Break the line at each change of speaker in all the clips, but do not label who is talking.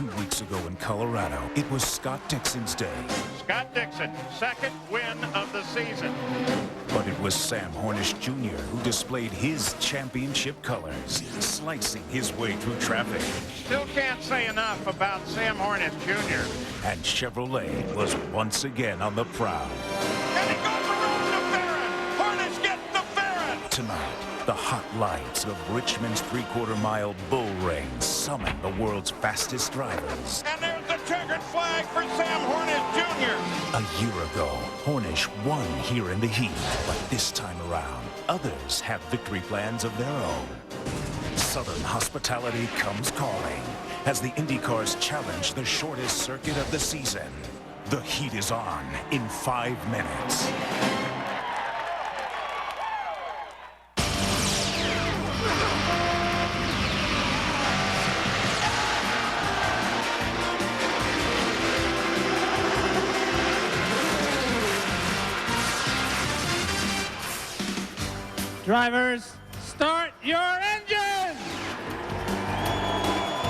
2 weeks ago in Colorado, it was Scott Dixon's day.
Scott Dixon, second win of the season.
But it was Sam Hornish Jr. who displayed his championship colors, slicing his way through traffic.
Still can't say enough about Sam Hornish Jr.
And Chevrolet was once again on the prowl.
And he goes around the Farron. Hornish gets the Farron.
Tonight, the hot lights of Richmond's three-quarter-mile bull ring summon the world's fastest drivers.
And there's the checkered flag for Sam Hornish Jr.
A year ago, Hornish won here in the heat, but this time around, others have victory plans of their own. Southern hospitality comes calling as the Indycars challenge the shortest circuit of the season. The heat is on in 5 minutes.
Drivers, start your engines!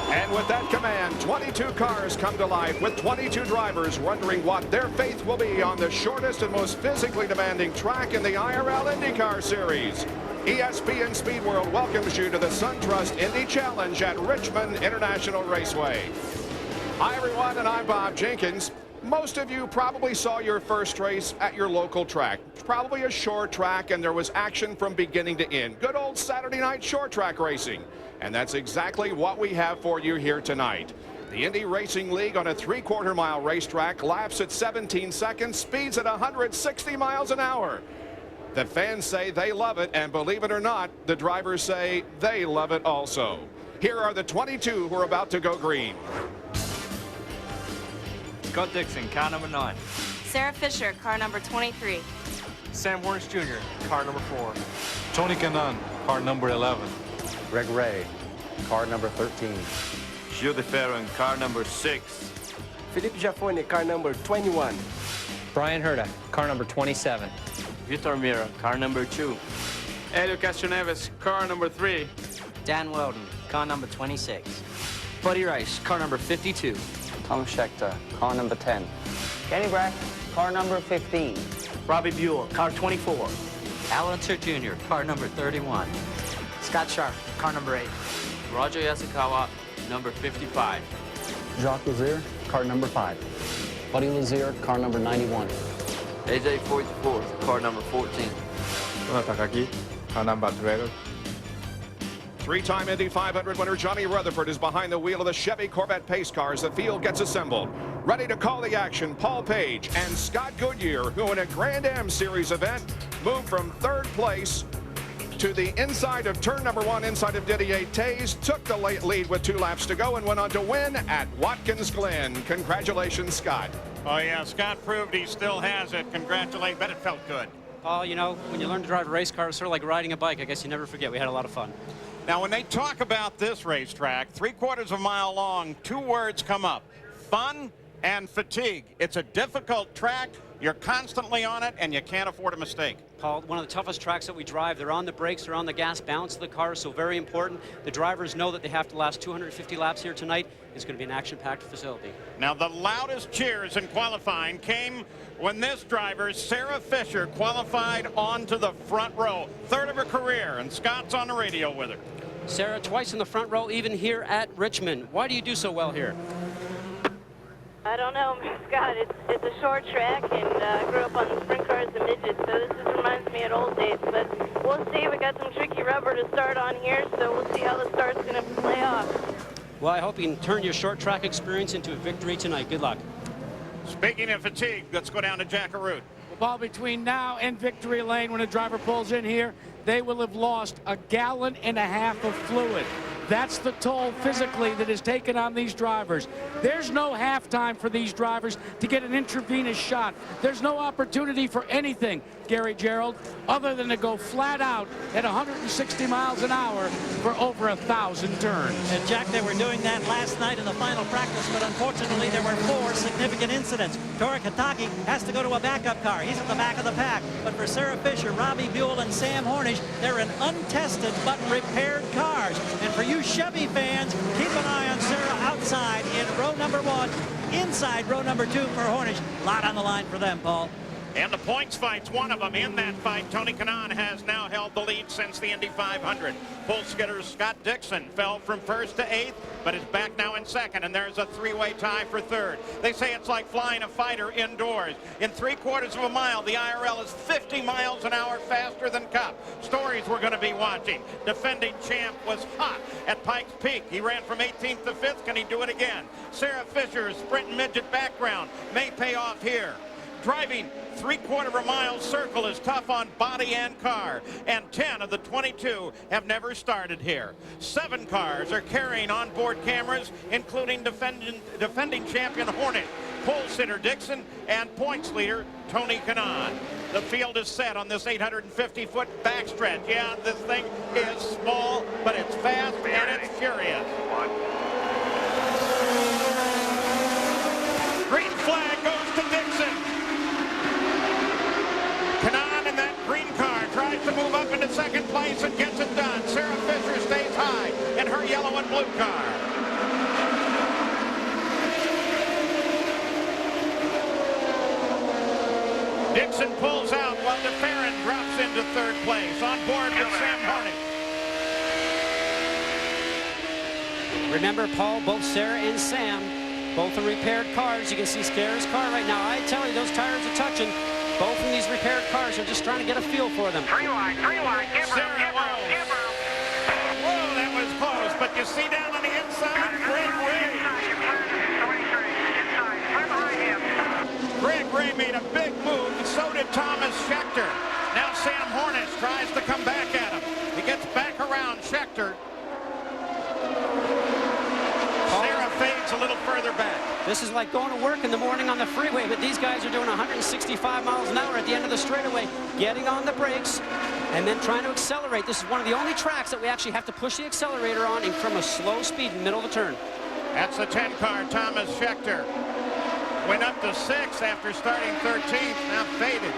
And with that command, 22 cars come to life with 22 drivers wondering what their fate will be on the shortest and most physically demanding track in the IRL IndyCar Series. ESPN Speed World welcomes you to the SunTrust Indy Challenge at Richmond International Raceway. Hi everyone, and I'm Bob Jenkins. Most of you probably saw your first race at your local track. Probably a short track, and there was action from beginning to end. Good old Saturday night short track racing. And that's exactly what we have for you here tonight. The Indy Racing League on a three-quarter-mile racetrack, laps at 17 seconds, speeds at 160 miles an hour. The fans say they love it, and believe it or not, the drivers say they love it also. Here are the 22 who are about to go green.
Scott Dixon, car number 9.
Sarah Fisher, car number 23.
Sam Hornish Jr., car number 4.
Tony Kanaan, car number 11.
Greg Ray, car number 13.
Gilles de Ferron, car number 6.
Philippe Jaffoni, car number 21.
Brian Herta, car number 27.
Vitor Mira, car number 2.
Helio Castroneves, car number 3.
Dan Weldon, car number 26.
Buddy Rice, car number 52.
Tom Schechter, car number 10.
Kenny Brack, car number 15.
Robbie Buell, car 24. Alan Sir Jr., car number 31. Scott Sharp, car number 8.
Roger Yasukawa, number 55.
Jacques Lazier, car number 5.
Buddy Lazier, car number 91.
AJ 44, car number 14.
Takaki, car number 12.
Three-time Indy 500 winner Johnny Rutherford is behind the wheel of the Chevy Corvette pace car as the field gets assembled. Ready to call the action, Paul Page and Scott Goodyear, who in a Grand Am Series event moved from third place to the inside of turn number 1, inside of Didier Taze, took the late lead with 2 laps to go and went on to win at Watkins Glen. Congratulations, Scott.
Oh, yeah, Scott proved he still has it. Congratulate, bet it felt good.
Oh, you know, when you learn to drive a race car, it's sort of like riding a bike. I guess you never forget. We had a lot of fun.
Now, when they talk about this racetrack, 3/4 of a mile long, 2 words come up: fun and fatigue. It's a difficult track. You're constantly on it, and you can't afford a mistake.
Paul, one of the toughest tracks that we drive. They're on the brakes, they're on the gas, balance of the car, so very important. The drivers know that they have to last 250 laps here tonight. It's going to be an action-packed facility.
Now, the loudest cheers in qualifying came when this driver, Sarah Fisher, qualified onto the front row. Third of her career, and Scott's on the radio with her.
Sarah, twice in the front row, even here at Richmond. Why do you do so well here?
I don't know, Scott. It's a short track, and I grew up on the sprint cars and midgets, so this just reminds me of old days. But we'll see. We got some tricky rubber to start on here, so we'll see how the start's going to play off.
Well, I hope you can turn your short track experience into a victory tonight. Good luck.
Speaking of fatigue, let's go down to Jack Arute.
Well, between now and victory lane, when a driver pulls in here, they will have lost 1.5 gallons of fluid. That's the toll physically that is taken on these drivers. There's no halftime for these drivers to get an intravenous shot. There's no opportunity for anything, Gary Gerald, other than to go flat out at 160 miles an hour for over 1,000 turns.
And Jack, they were doing that last night in the final practice, but unfortunately there were 4 significant incidents. Tori Kataki has to go to a backup car. He's at the back of the pack. But for Sarah Fisher, Robbie Buell, and Sam Hornish, they're in untested but repaired cars. And for you you Chevy fans, keep an eye on Sarah outside in row number 1, inside row number 2 for Hornish. A lot on the line for them, Paul.
And the points fight's one of them. In that fight, Tony Kanaan has now held the lead since the Indy 500. Pole skidder Scott Dixon fell from first to 8th, but is back now in 2nd, and there's a 3-way tie for 3rd. They say it's like flying a fighter indoors. In 3/4 of a mile, the IRL is 50 miles an hour faster than Cup. Stories we're going to be watching. Defending champ was hot at Pikes Peak. He ran from 18th to 5th. Can he do it again? Sarah Fisher's sprint and midget background may pay off here. Driving 3/4 mile circle is tough on body and car, and 10 of the 22 have never started here. 7 cars are carrying onboard cameras, including defending champion Hornet, pole sitter Dixon, and points leader Tony Kanaan. The field is set on this 850-foot backstretch. Yeah, this thing is small, but it's fast and it's furious. Green flag goes to Dixon. Kanaan in that green car tries to move up into 2nd place and gets it done. Sarah Fisher stays high in her yellow and blue car. Dixon pulls out while DeFerrin drops into 3rd place. On board with Sam Hornish.
Remember, Paul, both Sarah and Sam, both in repaired cars. You can see Sarah's car right now. I tell you, those tires are touching. Both of these repaired cars are just trying to get a feel for them.
3 wide, give her. Whoa, that was close, but you see down on the inside, Greg Ray. Greg Ray made a big move, and so did Thomas Schechter. Now Sam Hornish tries to come back at him. He gets back around Schechter. Sarah fades a little further back.
This is like going to work in the morning on the freeway, but these guys are doing 165 miles an hour at the end of the straightaway, getting on the brakes and then trying to accelerate. This is one of the only tracks that we actually have to push the accelerator on and from a slow speed in the middle of the turn.
That's the 10 car, Thomas Schechter. Went up to 6th after starting 13th, now faded.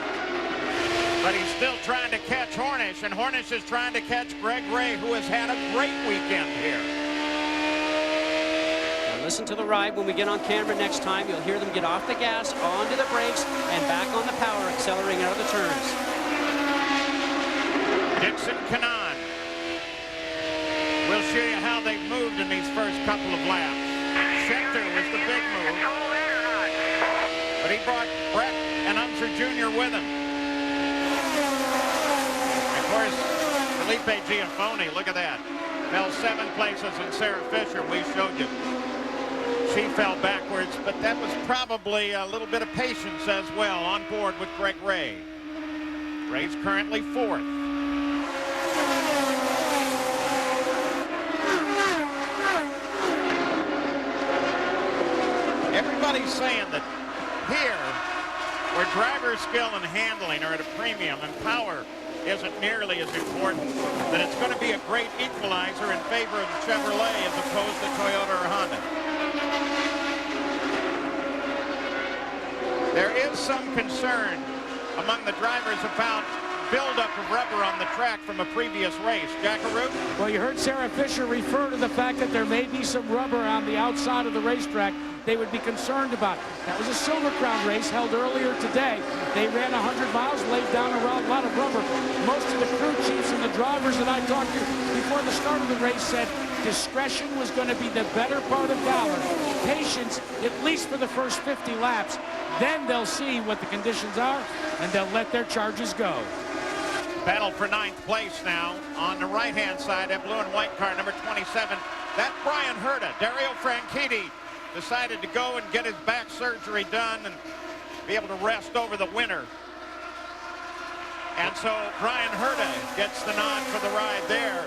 But he's still trying to catch Hornish, and Hornish is trying to catch Greg Ray, who has had a great weekend here.
Listen to the ride when we get on camera next time. You'll hear them get off the gas, onto the brakes, and back on the power, accelerating out of the turns.
Dixon Kanaan. We'll show you how they've moved in these first couple of laps. Schechter was the big move. But he brought Brett and Unser Jr. with him. Of course, Felipe Giafone, look at that. Fell 7 places, and Sarah Fisher, we showed you. She fell backwards, but that was probably a little bit of patience as well on board with Greg Ray. Ray's currently 4th. Everybody's saying that here, where driver skill and handling are at a premium and power isn't nearly as important, that it's going to be a great equalizer in favor of the Chevrolet as opposed to Toyota or Honda. There is some concern among the drivers about buildup of rubber on the track from a previous race. Jackaroo?
Well, you heard Sarah Fisher refer to the fact that there may be some rubber on the outside of the racetrack they would be concerned about. That was a Silver Crown race held earlier today. They ran 100 miles, laid down a lot of rubber. Most of the crew chiefs and the drivers that I talked to before the start of the race said discretion was going to be the better part of valor. Patience, at least for the first 50 laps. Then they'll see what the conditions are, and they'll let their charges go.
Battle for 9th place now. On the right-hand side, that blue and white car, number 27. That's Brian Herta. Dario Franchitti decided to go and get his back surgery done and be able to rest over the winter. And so Brian Herta gets the nod for the ride there.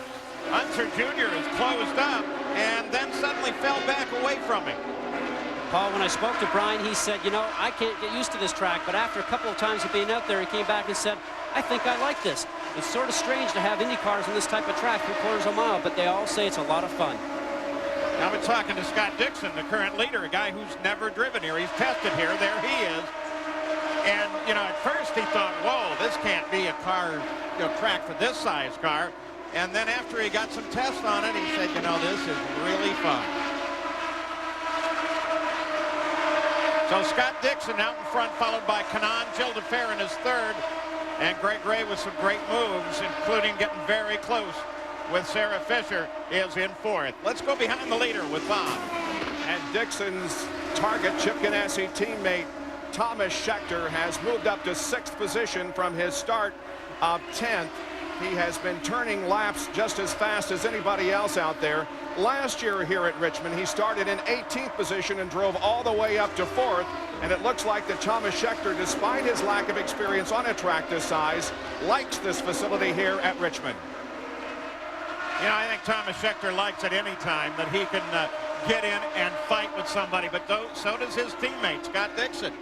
Unser Jr. is closed up and then suddenly fell back away from him.
Paul, when I spoke to Brian, he said, you know, I can't get used to this track, but after a couple of times of being out there, he came back and said, I think I like this. It's sort of strange to have Indy cars in this type of track, 3/4 of a mile, but they all say it's a lot of fun.
Now we're talking to Scott Dixon, the current leader, a guy who's never driven here. He's tested here. There he is. And, you know, at first he thought, whoa, this can't be a car, track for this size car. And then after he got some tests on it, he said, you know, this is really fun. So Scott Dixon out in front, followed by Kanaan Gildefer in his third. And Greg Ray with some great moves, including getting very close with Sarah Fisher, is in fourth. Let's go behind the leader with Bob.
And Dixon's target Chip Ganassi teammate Thomas Schechter has moved up to 6th position from his start of 10th. He has been turning laps just as fast as anybody else out there. Last year here at Richmond, he started in 18th position and drove all the way up to 4th. And it looks like that Thomas Schechter, despite his lack of experience on a track this size, likes this facility here at Richmond.
You know, I think Thomas Schechter likes at any time that he can get in and fight with somebody, but so does his teammate, Scott Dixon.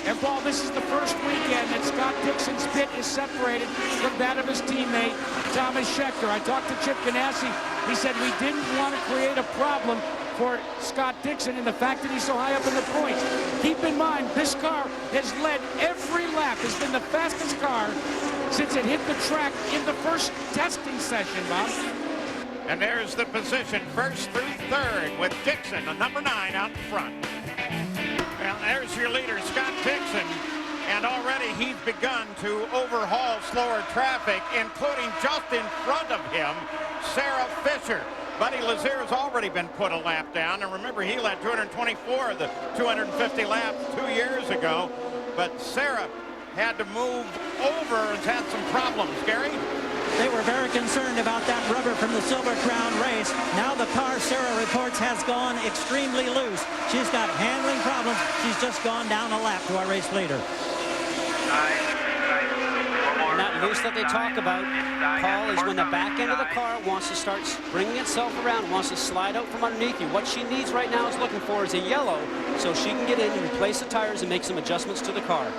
And Paul, this is the first weekend that Scott Dixon's pit is separated from that of his teammate, Thomas Schechter. I talked to Chip Ganassi. He said we didn't want to create a problem for Scott Dixon in the fact that he's so high up in the points. Keep in mind, this car has led every lap, has been the fastest car since it hit the track in the first testing session, Bob.
And there's the position, first through third, with Dixon, the number 9, out in front. Well, there's your leader, Scott Dixon, and already he's begun to overhaul slower traffic, including just in front of him, Sarah Fisher. Buddy Lazier's already been put a lap down, and remember, he led 224 of the 250 laps 2 years ago, but Sarah had to move over and had some problems. Gary?
They were very concerned about that rubber from the Silver Crown race. Now the car, Sarah reports, has gone extremely loose. She's got handling problems. She's just gone down a lap to our race leader.
And that loose that they talk about, Paul, is when the back end of the car wants to start bringing itself around, wants to slide out from underneath you. What she needs right now is looking for is a yellow so she can get in and replace the tires and make some adjustments to the car.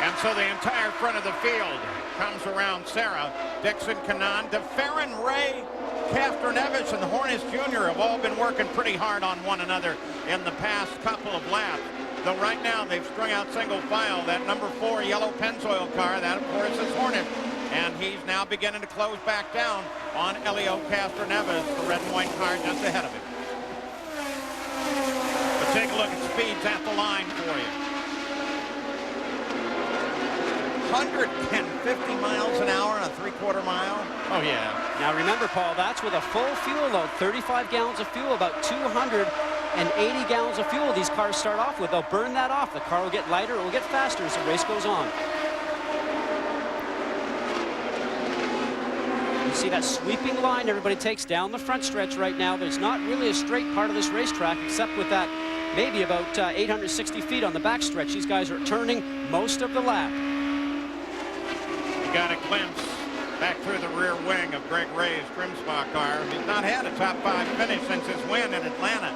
And so the entire front of the field comes around Sarah. Dixon, Kanaan, DeFerrin, Ray, Castroneves, and Hornish Jr. have all been working pretty hard on one another in the past couple of laps. Though right now they've strung out single file. That number 4 yellow Pennzoil car, that of course is Hornish. And he's now beginning to close back down on Elio Castroneves, the red and white car just ahead of him. But take a look at speeds at the line for you. 150 miles an hour on a 3/4 mile. Oh, yeah.
Now remember, Paul, that's with a full fuel load, 35 gallons of fuel, about 280 gallons of fuel these cars start off with. They'll burn that off. The car will get lighter, it will get faster as the race goes on. You see that sweeping line everybody takes down the front stretch right now. There's not really a straight part of this racetrack except with that maybe about 860 feet on the back stretch. These guys are turning most of the lap.
Got a glimpse back through the rear wing of Greg Ray's Grimsbaugh car. He's not had a top 5 finish since his win in Atlanta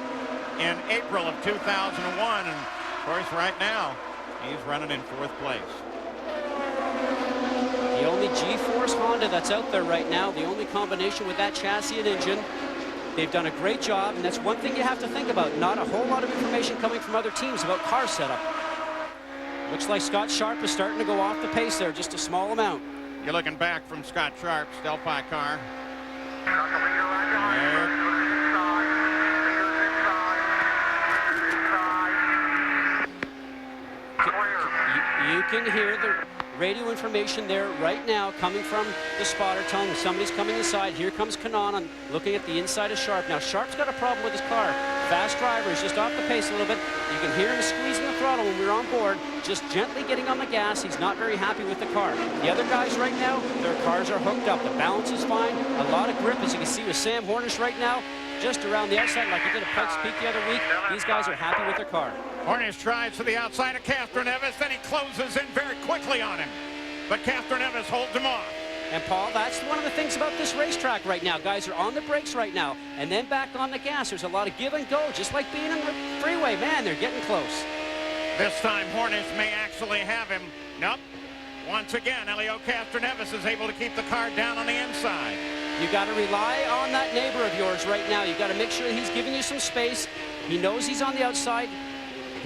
in April of 2001. And of course, right now, he's running in 4th place.
The only G-Force Honda that's out there right now, the only combination with that chassis and engine. They've done a great job, and that's one thing you have to think about. Not a whole lot of information coming from other teams about car setup. Looks like Scott Sharp is starting to go off the pace there, just a small amount.
You're looking back from Scott Sharp's Delphi car.
You can hear the radio information there right now coming from the spotter telling somebody's coming inside. Here comes Kanaan looking at the inside of Sharp. Now Sharp's got a problem with his car. Fast driver is just off the pace a little bit. You can hear him squeezing the throttle when we were on board, just gently getting on the gas. He's not very happy with the car. The other guys right now, their cars are hooked up. The balance is fine. A lot of grip, as you can see with Sam Hornish right now, just around the outside like he did at Pikes Peak the other week. These guys are happy with their car.
Hornish tries to the outside of Castroneves, then he closes in very quickly on him. But Castroneves holds him off.
And Paul, that's one of the things about this racetrack right now. Guys are on the brakes right now and then back on the gas. There's a lot of give and go, just like being on the freeway. Man, they're getting close.
This time Hornish may actually have him. Nope. Once again, Elio Castroneves is able to keep the car down on the inside.
You got to rely on that neighbor of yours right now. You got to make sure he's giving you some space. He knows he's on the outside.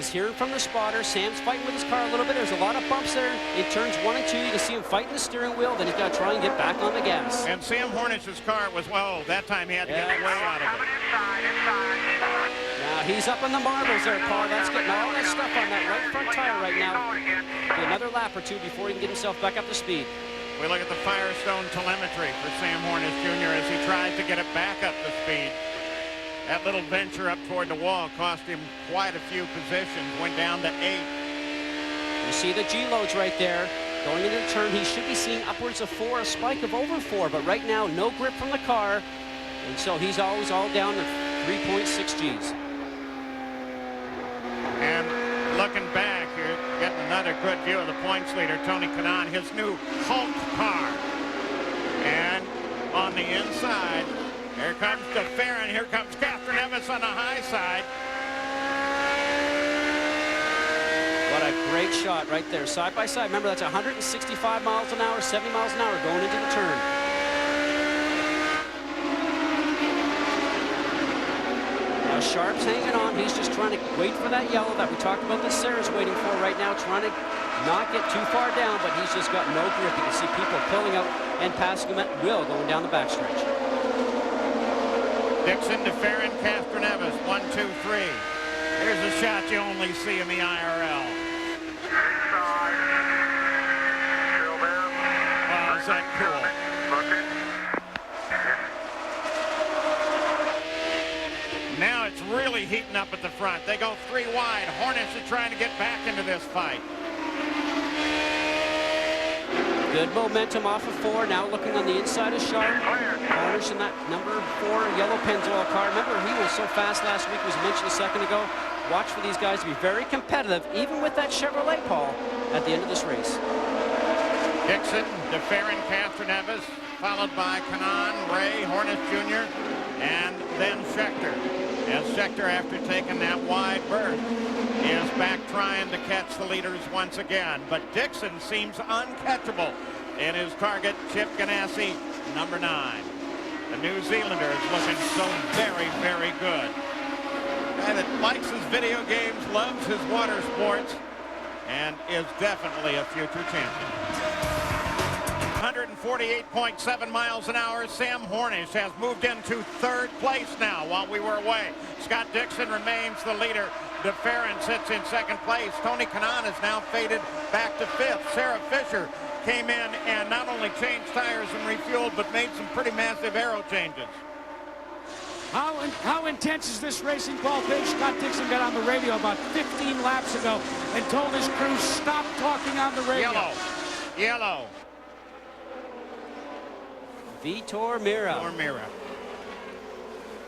is hearing from the spotter. Sam's fighting with his car a little bit. There's a lot of bumps there in turns 1 and 2. You can see him fighting the steering wheel. Then he's got to try and get back on the gas.
And Sam Hornish's car was, well, that time he had to get way out of it.
Now he's up on the marbles there, Paul. That's getting all that stuff on that right front tire right now. Get another lap or two before he can get himself back up to speed.
We look at the Firestone telemetry for Sam Hornish Jr. as he tries to get it back up to speed. That little venture up toward the wall cost him quite a few positions, went down to 8.
You see the G-loads right there. Going into the turn, he should be seeing upwards of 4, a spike of over 4, but right now, no grip from the car, and so he's always all down to 3.6 Gs.
And looking back, you're getting another good view of the points leader, Tony Kanaan, his new Hulk car. And on the inside, here comes DeFerrin, here comes Catherine Evans on the high side.
What a great shot right there, side by side. Remember, that's 165 miles an hour, 70 miles an hour going into the turn. Now Sharp's hanging on. He's just trying to wait for that yellow that we talked about that Sarah's waiting for right now, trying to not get too far down, but he's just got no grip. You can see people pulling out and passing him at will going down the backstretch.
Dixon, DeFerrin, Catherine Evans, 1, 2, 3. Here's a shot you only see in the IRL. Oh, is that cool? Now it's really heating up at the front. They go 3 wide. Hornets are trying to get back into this fight.
Good momentum off of 4. Now looking on the inside of Sharp. Hornish in that number 4 yellow Pennzoil car. Remember, he was so fast last week, was mentioned a second ago. Watch for these guys to be very competitive, even with that Chevrolet, Paul, at the end of this race.
Dixon, DeFerrin, Catherine Evans, followed by Kanaan, Ray, Hornish Jr., and then Schechter. As Schechter, after taking that wide berth, is back trying to catch the leaders once again. But Dixon seems uncatchable in his target, Chip Ganassi, number 9. The New Zealander is looking so very, very good. Guy that likes his video games, loves his water sports, and is definitely a future champion. 148.7 miles an hour. Sam Hornish has moved into 3rd place now while we were away. Scott Dixon remains the leader. DeFerrin sits in 2nd place. Tony Kanaan has now faded back to 5th. Sarah Fisher came in and not only changed tires and refueled, but made some pretty massive aero changes.
How intense is this racing, Paul? Big Scott Dixon got on the radio about 15 laps ago and told his crew, stop talking on the radio.
Yellow. Yellow.
Vitor Mira.
Vitor Mira.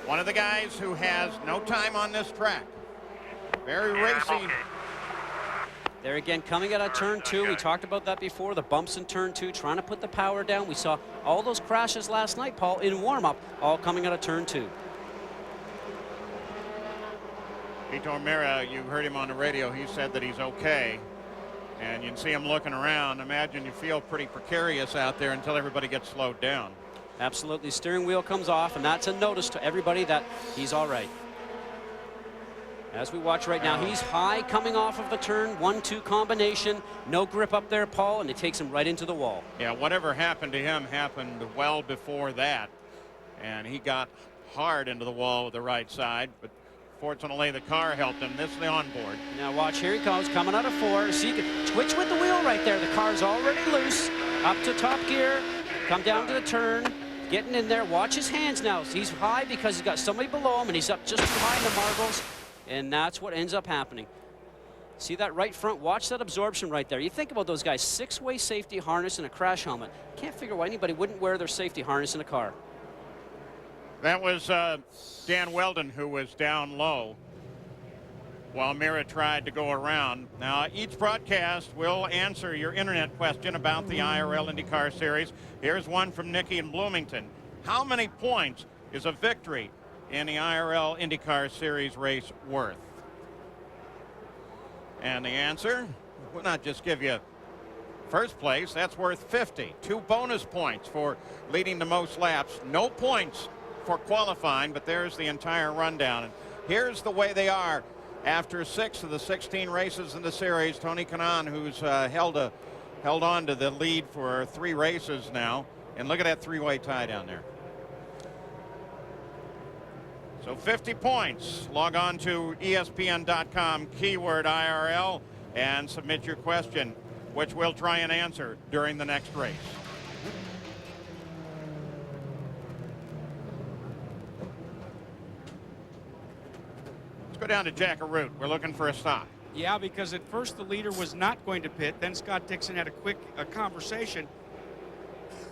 One of the guys who has no time on this track. Very racy.
There again, coming out of turn 2. We talked about that before, the bumps in turn 2, trying to put the power down. We saw all those crashes last night, Paul, in warm-up, all coming out of turn 2.
Vitor Mira, you heard him on the radio. He said that he's okay. And you can see him looking around. Imagine you feel pretty precarious out there until everybody gets slowed down.
Absolutely. Steering wheel comes off, and that's a notice to everybody that he's all right. As we watch right now, he's high coming off of the turn, 1-2 combination, no grip up there, Paul, and it takes him right into the wall.
Yeah, whatever happened to him happened well before that, and he got hard into the wall with the right side, but fortunately the car helped him. This is the onboard.
Now watch, here he comes, coming out of 4. See, you can twitch with the wheel right there. The car's already loose, up to top gear, come down to the turn, getting in there. Watch his hands now. He's high because he's got somebody below him, and he's up just behind the marbles. And that's what ends up happening. See that right front? Watch that absorption right there. You think about those guys, 6-way safety harness and a crash helmet. Can't figure why anybody wouldn't wear their safety harness in a car.
That was Dan Weldon, who was down low while Mira tried to go around. Now, each broadcast will answer your internet question about the IRL IndyCar Series. Here's one from Nikki in Bloomington. How many points is a victory in the IRL IndyCar Series race worth? And the answer, we'll not just give you first place, that's worth 50. 2 bonus points for leading the most laps. No points for qualifying, but there's the entire rundown. And here's the way they are. after 6 of the 16 races in the series. Tony Kanaan, who's held on to the lead for 3 races now. And look at that 3-way tie down there. So 50 points. Log on to ESPN.com, keyword IRL, and submit your question, which we'll try and answer during the next race. Let's go down to Jackaroo. We're looking for a stop.
Yeah, because at first the leader was not going to pit. Then Scott Dixon had a quick conversation.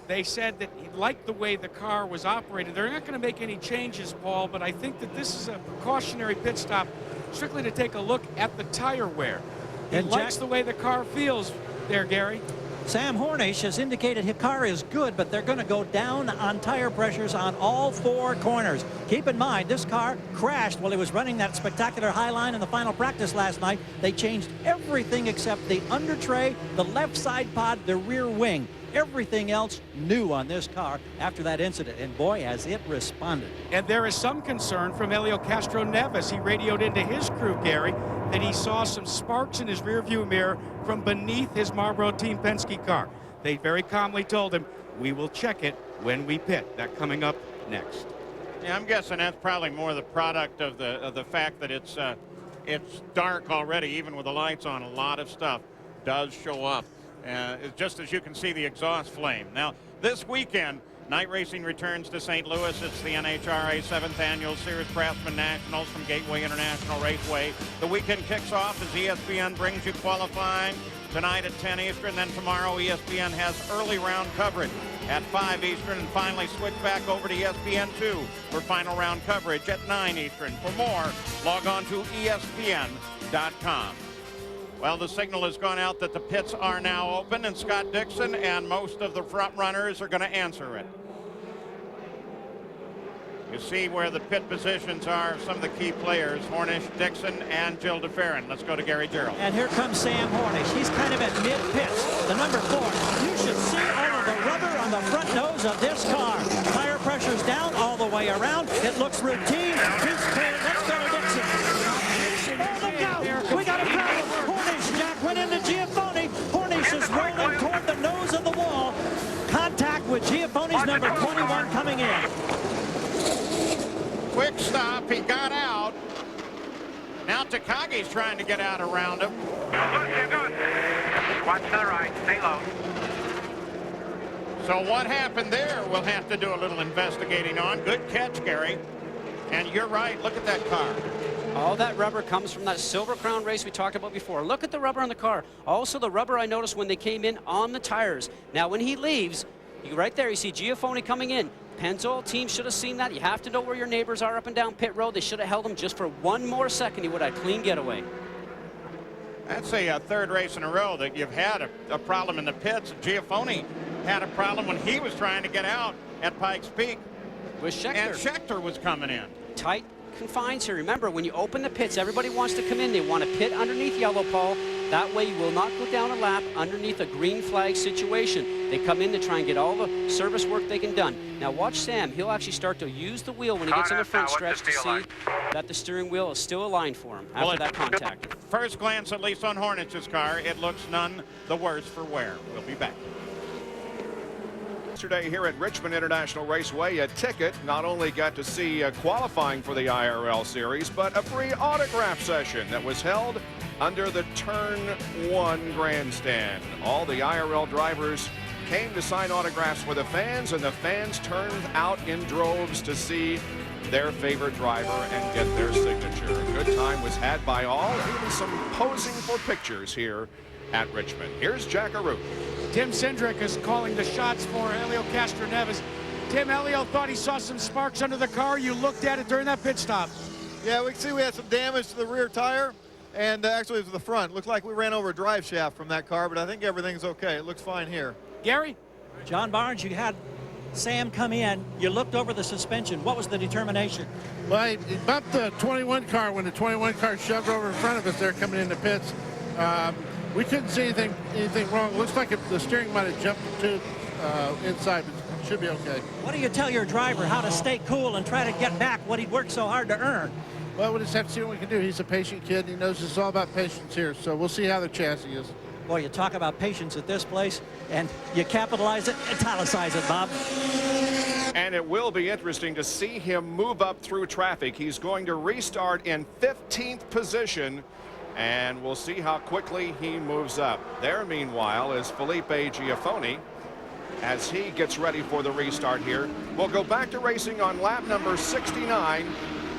They said that he liked the way the car was operated. They're not going to make any changes, Paul, but I think that this is a precautionary pit stop strictly to take a look at the tire wear. He likes the way the car feels there, Gary.
Sam Hornish has indicated his car is good, but they're going to go down on tire pressures on all 4 corners. Keep in mind, this car crashed while he was running that spectacular high line in the final practice last night. They changed everything except the under tray, the left side pod, the rear wing. Everything else new on this car after that incident, and boy, has it responded.
And there is some concern from Helio Castroneves. He radioed into his crew, Gary, that he saw some sparks in his rearview mirror from beneath his Marlboro Team Penske car. They very calmly told him, we will check it when we pit. That coming up next.
Yeah, I'm guessing that's probably more the product of the fact that it's dark already, even with the lights on. A lot of stuff does show up. Just as you can see the exhaust flame. Now, this weekend, night racing returns to St. Louis. It's the NHRA 7th Annual Sears Craftsman Nationals from Gateway International Raceway. The weekend kicks off as ESPN brings you qualifying tonight at 10 Eastern. Then tomorrow, ESPN has early round coverage at 5 Eastern. And finally, switch back over to ESPN2 for final round coverage at 9 Eastern. For more, log on to ESPN.com. Well, the signal has gone out that the pits are now open, and Scott Dixon and most of the front runners are going to answer it. You see where the pit positions are of some of the key players, Hornish, Dixon, and Jill DeFerrin. Let's go to Gary Gerald.
And here comes Sam Hornish. He's kind of at mid-pits. The number 4. You should see all of the rubber on the front nose of this car. Tire pressure's down all the way around. It looks routine. He's clear. Let's go to Dixon. Oh, look out. We got a problem. Jack went into Giafone. Hornish is rolling toward the nose of the wall. Contact with Giafone's number 21 coming in.
Quick stop. He got out. Now Takagi's trying to get out around him.
Watch to the right. Stay low.
So what happened there, we'll have to do a little investigating on. Good catch, Gary. And you're right. Look at that car.
All that rubber comes from that Silver Crown race we talked about before. Look at the rubber on the car. Also the rubber I noticed when they came in on the tires. Now when he leaves, right there you see Giafone coming in. Pennzoil team should have seen that. You have to know where your neighbors are up and down pit road. They should have held him just for one more second. He would have had a clean getaway.
That's a third race in a row that you've had a problem in the pits. Giafone had a problem when he was trying to get out at Pikes Peak.
With Scheckter.
And Scheckter was coming in.
Tight confines here. Remember, when you open the pits, everybody wants to come in. They want to pit underneath yellow, Paul. That way you will not go down a lap underneath a green flag situation. They come in to try and get all the service work they can done. Now watch Sam. He'll actually start to use the wheel when he gets on the front stretch to see that the steering wheel is still aligned for him after that contact.
First glance, at least on Hornich's car, it looks none the worse for wear. We'll be back.
Yesterday here at Richmond International Raceway, a ticket not only got to see qualifying for the IRL series, but a free autograph session that was held under the Turn 1 grandstand. All the IRL drivers came to sign autographs for the fans, and the fans turned out in droves to see their favorite driver and get their signature. A good time was had by all, even some posing for pictures here at Richmond. Here's Jackaroo.
Tim Cindric is calling the shots for Helio Castroneves. Tim, Helio thought he saw some sparks under the car. You looked at it during that pit stop.
Yeah, we can see we had some damage to the rear tire, and actually it was the front. Looked like we ran over a drive shaft from that car, but I think everything's okay. It looks fine here.
Gary?
John Barnes, you had Sam come in. You looked over the suspension. What was the determination?
Well, it bumped the 21 car when the 21 car shoved over in front of us there coming into pits. We couldn't see anything wrong. It looks like the steering might have jumped to inside, but it should be okay.
What do you tell your driver, how to stay cool and try to get back what he worked so hard to earn?
Well, we'll just have to see what we can do. He's a patient kid. He knows it's all about patience here. So we'll see how the chassis is.
Boy, you talk about patience at this place, and you capitalize it, italicize it, Bob.
And it will be interesting to see him move up through traffic. He's going to restart in 15th position, and we'll see how quickly he moves up. There, meanwhile, is Felipe Giaffoni as he gets ready for the restart here. We'll go back to racing on lap number 69.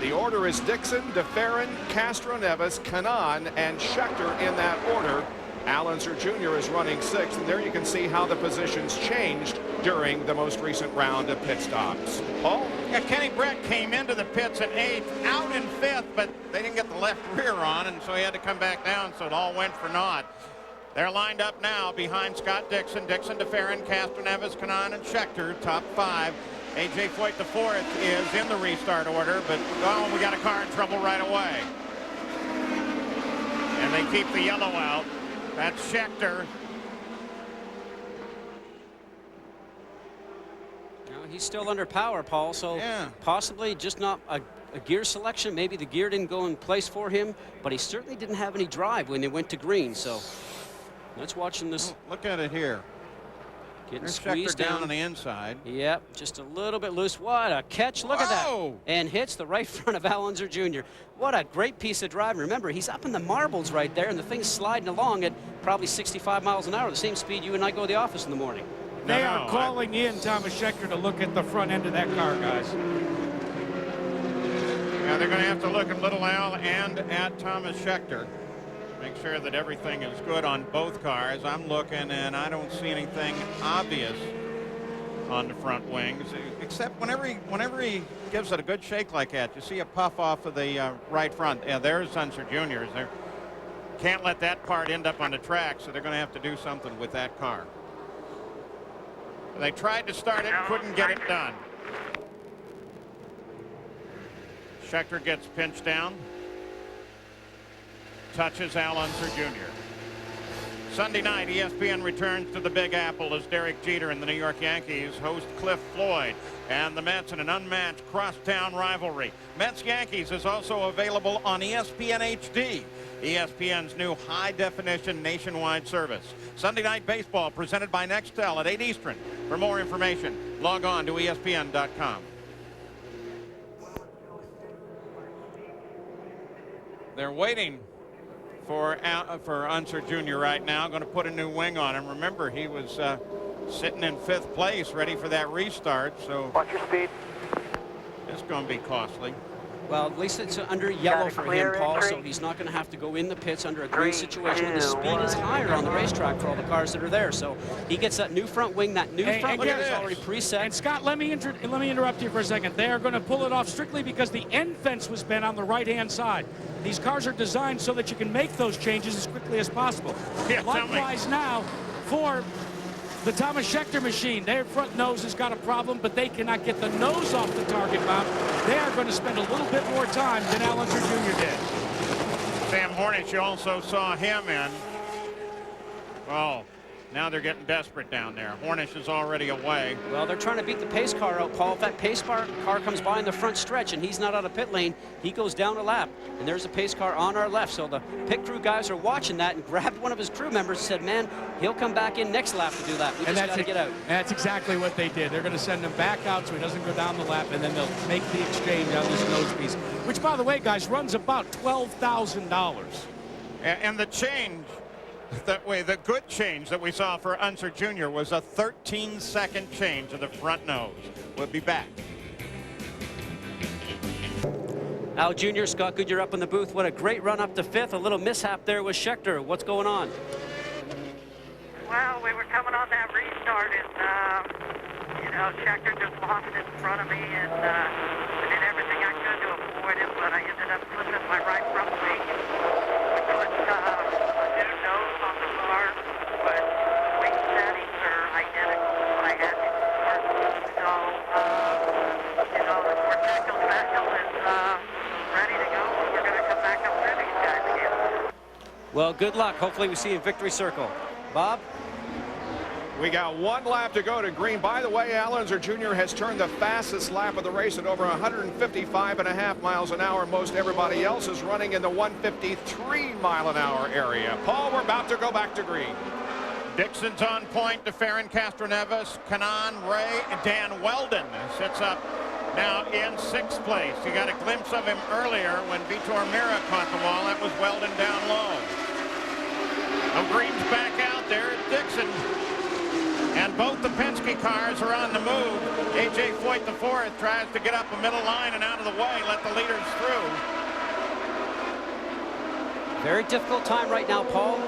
The order is Dixon, DeFerrin, Castro-Neves, Kanaan, and Schechter in that order. Al Unser Jr. is running 6th, and there you can see how the positions changed during the most recent round of pit stops. Paul?
Yeah, Kenny Brett came into the pits in 8th, out in 5th, but they didn't get the left rear on, and so he had to come back down, so it all went for naught. They're lined up now behind Scott Dixon, DeFerrin, Castro-Neves, Kanaan, and Schechter, top 5. A.J. Foyt IV is in the restart order, but oh, we got a car in trouble right away. And they keep the yellow out. That's Schechter.
He's still under power, Paul, so possibly just not a gear selection. Maybe the gear didn't go in place for him, but he certainly didn't have any drive when they went to green. So let's watch this.
Look at it here.
Getting
There's
squeezed
Schechter down on the inside.
Yep, just a little bit loose. What a catch. Look at that. And hits the right front of Al Unser Jr. What a great piece of driving. Remember, he's up in the marbles right there, and the thing's sliding along at probably 65 miles an hour, the same speed you and I go to the office in the morning.
They are calling in Thomas Schechter to look at the front end of that car, guys.
Yeah, they're going to have to look at Little Al and at Thomas Schechter. Make sure that everything is good on both cars. I'm looking, and I don't see anything obvious on the front wings, except whenever he gives it a good shake like that, you see a puff off of the right front. Yeah, there's Unser Jr.'s. They can't let that part end up on the track, so they're going to have to do something with that car. They tried to start it, couldn't get it done. Schechter gets pinched down. Touches Al Unser Jr. Sunday night, ESPN returns to the Big Apple as Derek Jeter and the New York Yankees host Cliff Floyd and the Mets in an unmatched crosstown rivalry. Mets-Yankees is also available on ESPN HD, ESPN's new high-definition nationwide service. Sunday Night Baseball presented by Nextel at 8 Eastern. For more information, log on to ESPN.com. They're waiting for Unser Jr. right now. Going to put a new wing on him. Remember, he was sitting in 5th place, ready for that restart. So
watch your speed.
It's going to be costly.
Well, at least it's under yellow for him, Paul, so he's not going to have to go in the pits under a green situation when the speed is higher on the racetrack for all the cars that are there. So he gets that new front wing. That new front wing is already preset.
And Scott, let me interrupt you for a second. They are going to pull it off strictly because the end fence was bent on the right-hand side. These cars are designed so that you can make those changes as quickly as possible.
Yeah,
likewise now for the Thomas Schechter machine. Their front nose has got a problem, but they cannot get the nose off the target mount. They are going to spend a little bit more time than Al Unser Jr. did.
Sam Hornish, you also saw him in. Well, now they're getting desperate down there. Hornish is already away.
Well, they're trying to beat the pace car out, Paul. If that pace car comes by in the front stretch and he's not out of pit lane, he goes down a lap. And there's a pace car on our left. So the pit crew guys are watching that and grabbed one of his crew members and said, man, he'll come back in next lap to do that. We just got to get out.
And that's exactly what they did. They're going to send him back out so he doesn't go down the lap, and then they'll make the exchange on this nose piece, which, by the way, guys, runs about $12,000.
And the change, the good change that we saw for Unser Jr. was a 13-second change of the front nose. We'll be back.
Al Jr., Scott Goodyear up in the booth. What a great run up to 5th. A little mishap there with Schechter. What's going on?
Well, we were coming on that restart, and, you know, Schechter just lost in front of me, and I did everything I could to avoid him, but I ended up flipping my right front wing. Put a new nose on the car, but the wing settings are identical to what I had before. So, you know, the Cortecto special is ready to go, and we're going to come back up through these guys again.
Well, good luck. Hopefully we see you in victory circle. Bob?
We got 1 lap to go to green. By the way, Alonso Jr. has turned the fastest lap of the race at over 155.5 miles an hour. Most everybody else is running in the 153-mile-an-hour area. Paul, we're about to go back to green.
Dixon's on point. DeFerrin, Castroneves, Kanan, Ray, and Dan Weldon sits up now in 6th place. You got a glimpse of him earlier when Vitor Mira caught the wall. That was Weldon down low. Green's back out there. Dixon. And both the Penske cars are on the move. A.J. Foyt IV tries to get up the middle line and out of the way, let the leaders through.
Very difficult time right now, Paul.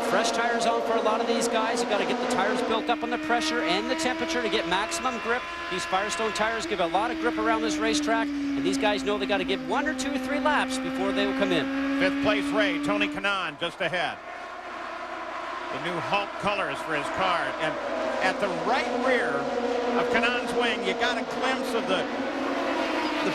Fresh tires on for a lot of these guys. You've got to get the tires built up on the pressure and the temperature to get maximum grip. These Firestone tires give a lot of grip around this racetrack, and these guys know they got to get 1 or 2 or 3 laps before they will come in.
5th place Ray, Tony Kanaan just ahead. The new Hulk colors for his car. And at the right rear of Kanaan's wing, you got a glimpse of the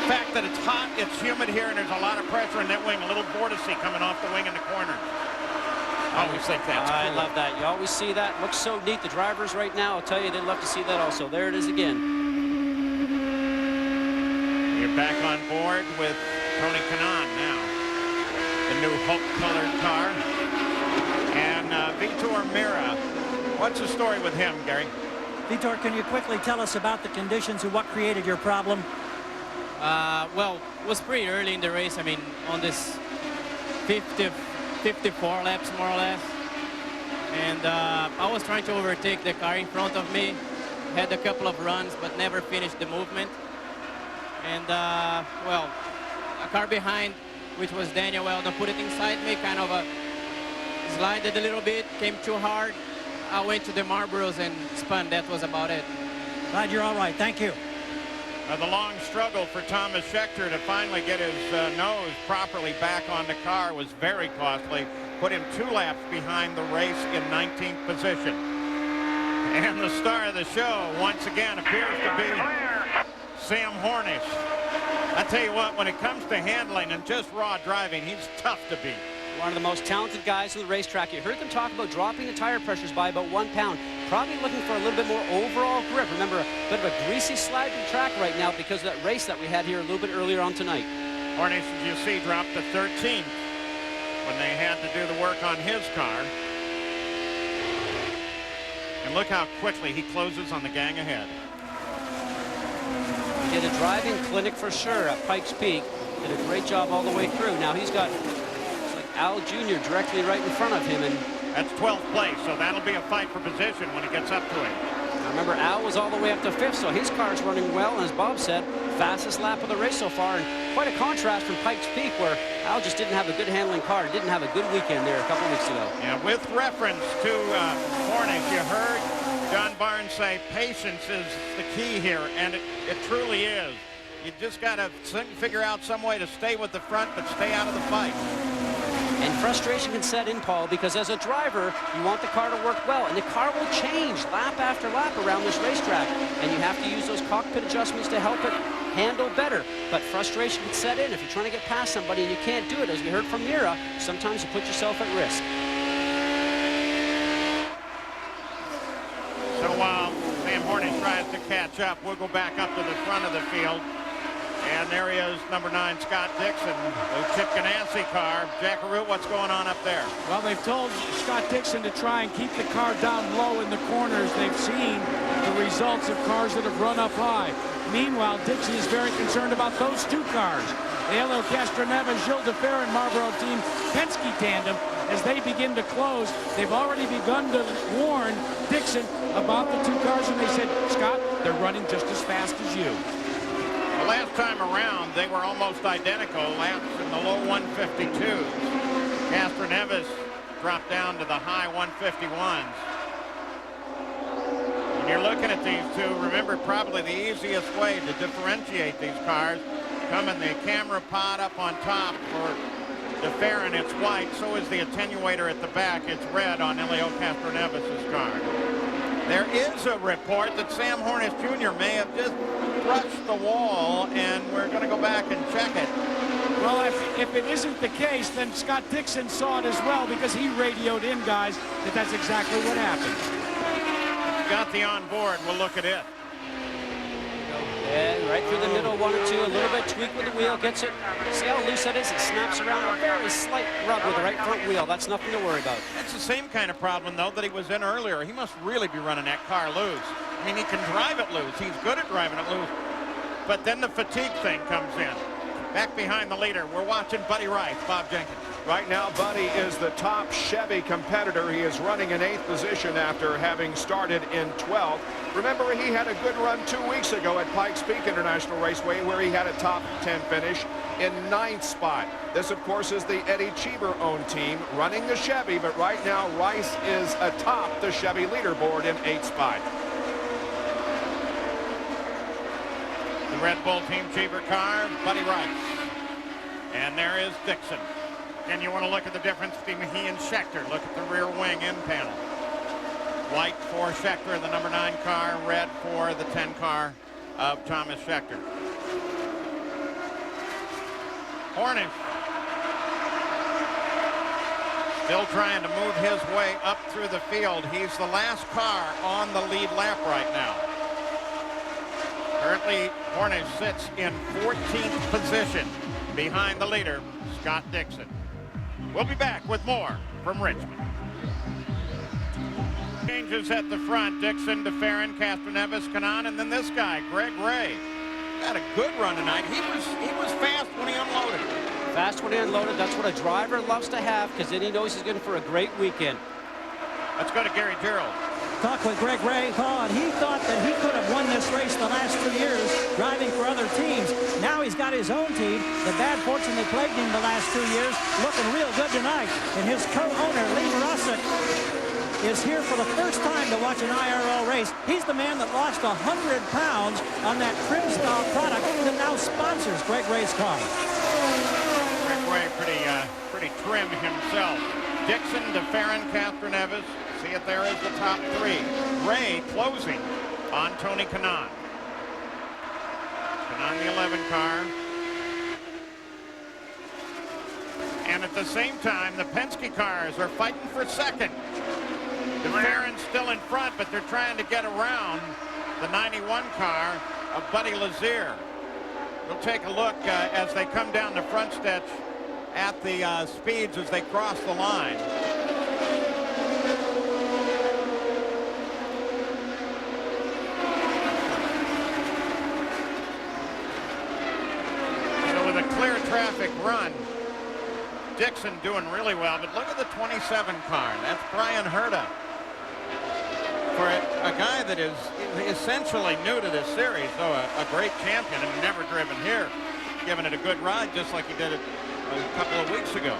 fact that it's hot, it's humid here, and there's a lot of pressure in that wing. A little vortice coming off the wing in the corner. I always think that's cool.
I love that. You always see that. Looks so neat. The drivers right now, I'll tell you, they'd love to see that also. There it is again.
You're back on board with Tony Kanaan now. The new Hulk-colored car. And Vitor Mira. What's the story with him, Gary?
Vitor, can you quickly tell us about the conditions and what created your problem?
Well, it was pretty early in the race. I mean, on this 54 laps, more or less. And I was trying to overtake the car in front of me. Had a couple of runs, but never finished the movement. And, well, a car behind, which was Daniel Weldon, put it inside me, kind of slided a little bit, came too hard. I went to the Marlboros and spun. That was about it.
Glad you're all right. Thank you.
The long struggle for Thomas Scheckter to finally get his nose properly back on the car was very costly. Put him 2 laps behind the race in 19th position. And the star of the show, once again, appears to be Sam Hornish. I tell you what, when it comes to handling and just raw driving, he's tough to beat.
One of the most talented guys on the racetrack. You heard them talk about dropping the tire pressures by about 1 pound. Probably looking for a little bit more overall grip. Remember, a bit of a greasy sliding track right now because of that race that we had here a little bit earlier on tonight.
Hornish, as you see, dropped to 13th when they had to do the work on his car. And look how quickly he closes on the gang ahead.
He did a driving clinic for sure at Pikes Peak. Did a great job all the way through. Now he's got Al Jr. directly right in front of him, and
that's 12th place, so that'll be a fight for position when he gets up to him.
Now remember, Al was all the way up to 5th, so his car's running well, and as Bob said, fastest lap of the race so far, and quite a contrast from Pikes Peak, where Al just didn't have a good handling car, didn't have a good weekend there a couple weeks ago.
Yeah, with reference to Hornish, you heard John Barnes say patience is the key here, and it truly is. You just got to figure out some way to stay with the front, but stay out of the fight.
And frustration can set in, Paul, because as a driver, you want the car to work well, and the car will change lap after lap around this racetrack, and you have to use those cockpit adjustments to help it handle better. But frustration can set in if you're trying to get past somebody and you can't do it. As we heard from Mira, sometimes you put yourself at risk.
So while Sam Hornish tries to catch up, we'll go back up to the front of the field. And there he is, number 9, Scott Dixon, the Chip Ganassi car. Jackaroo, what's going on up there?
Well, they've told Scott Dixon to try and keep the car down low in the corners. They've seen the results of cars that have run up high. Meanwhile, Dixon is very concerned about those 2 cars. The Helio Castroneves, Gilles DeFerrin, Marlboro team Penske tandem, as they begin to close, they've already begun to warn Dixon about the 2 cars, and they said, Scott, they're running just as fast as you.
The last time around, they were almost identical, laps in the low 152s. Castroneves dropped down to the high 151s. When you're looking at these 2, remember probably the easiest way to differentiate these cars, come in the camera pod up on top for DeFerrin, it's white, so is the attenuator at the back, it's red on Helio Castroneves' car. There is a report that Sam Hornish Jr. may have just brushed the wall, and we're going to go back and check it.
Well, if it isn't the case, then Scott Dixon saw it as well, because he radioed in, guys, that that's exactly what happened.
got the onboard. We'll look at it.
And right through the middle, 1 or 2, a little bit tweak with the wheel, gets it. See how loose that is? It snaps around, a very slight rub with the right front wheel. That's nothing to worry about.
That's the same kind of problem, though, that he was in earlier. He must really be running that car loose. I mean, he can drive it loose. He's good at driving it loose. But then the fatigue thing comes in. Back behind the leader, we're watching Buddy Rice, Bob Jenkins.
Right now, Buddy is the top Chevy competitor. He is running in 8th position after having started in 12th. Remember, he had a good run 2 weeks ago at Pikes Peak International Raceway where he had a top 10 finish in 9th spot. This, of course, is the Eddie Cheever-owned team running the Chevy, but right now Rice is atop the Chevy leaderboard in 8th spot.
The Red Bull Team Cheever car, Buddy Rice. And there is Dixon. And you want to look at the difference between he and Schechter. Look at the rear wing end panel. White for Schechter, the number 9 car. Red for the 10 car of Thomas Schechter. Hornish still trying to move his way up through the field. He's the last car on the lead lap right now. Currently, Hornish sits in 14th position behind the leader, Scott Dixon. We'll be back with more from Richmond. Changes at the front. Dixon, DeFerrin, Castroneves, Kanaan, and then this guy, Greg Ray. Had a good run tonight. He was fast when he unloaded.
Fast when he unloaded. That's what a driver loves to have, because then he knows he's good for a great weekend.
Let's go to Gary Gerald.
Talk with Greg Ray, and he thought that he could have won this race the last 2 years driving for other teams. Now he's got his own team. The bad fortune that plagued him the last 2 years, looking real good tonight. And his co-owner, Lee Marosik, is here for the first time to watch an IRL race. He's the man that lost 100 pounds on that trim-style product that now sponsors Greg Ray's car.
Greg Ray pretty trim himself. Dixon, DeFerrin, Castroneves. See it there as the top 3. Ray closing on Tony Kanaan. Kanaan, the 11 car. And at the same time, the Penske cars are fighting for second. DeFerrin's still in front, but they're trying to get around the 91 car of Buddy Lazier. We'll take a look as they come down the front stretch at the speeds as they cross the line. So with a clear traffic run, Dixon doing really well, but look at the 27 car. That's Brian Herta. For a guy that is essentially new to this series, though a great champion and never driven here, giving it a good ride just like he did it a couple of weeks ago.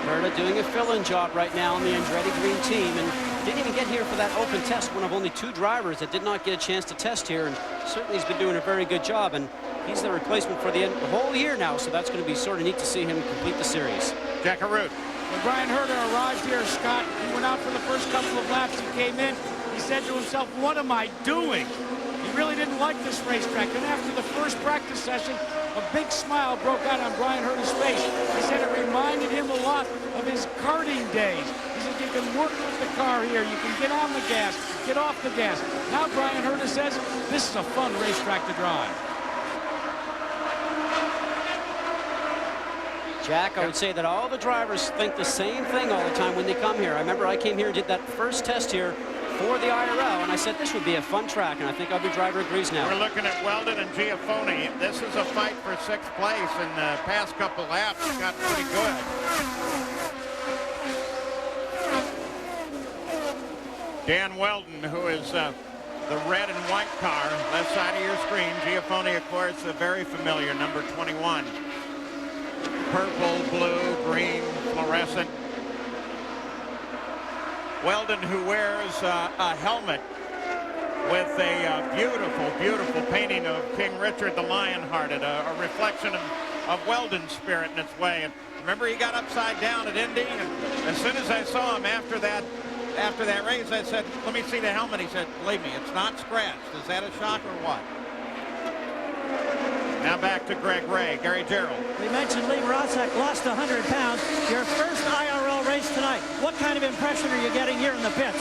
Herta doing a fill-in job right now on the Andretti Green team, and didn't even get here for that open test, one of only 2 drivers that did not get a chance to test here, and certainly he's been doing a very good job, and he's the replacement for the whole year now, so that's going to be sort of neat to see him complete the series.
Jack Arute.
When Brian Herta arrived here, Scott, he went out for the first couple of laps. He came in, he said to himself, what am I doing? He really didn't like this racetrack. And after the first practice session, a big smile broke out on Brian Herta's face. He said it reminded him a lot of his karting days. He said you can work with the car here. You can get on the gas, get off the gas. Now Brian Herta says this is a fun racetrack to drive.
Jack, I would say that all the drivers think the same thing all the time when they come here. I remember I came here and did that first test here for the IRL, and I said this would be a fun track, and I think every driver agrees now.
We're looking at Weldon and Giafone. This is a fight for 6th place, and the past couple laps got pretty good. Dan Weldon, who is the red and white car, left side of your screen. Giafone, of course, a very familiar number 21. Purple, blue, green, fluorescent. Weldon, who wears a helmet with a beautiful, beautiful painting of King Richard the Lionhearted, a reflection of Weldon's spirit in its way. And remember, he got upside down at Indy, and as soon as I saw him after that race, I said, let me see the helmet. He said, believe me, it's not scratched. Is that a shock or what? Now back to Greg Ray. Gary Gerald.
We mentioned Lee Marosik lost 100 pounds. Your first IRL race tonight. What kind of impression are you getting here in the pits?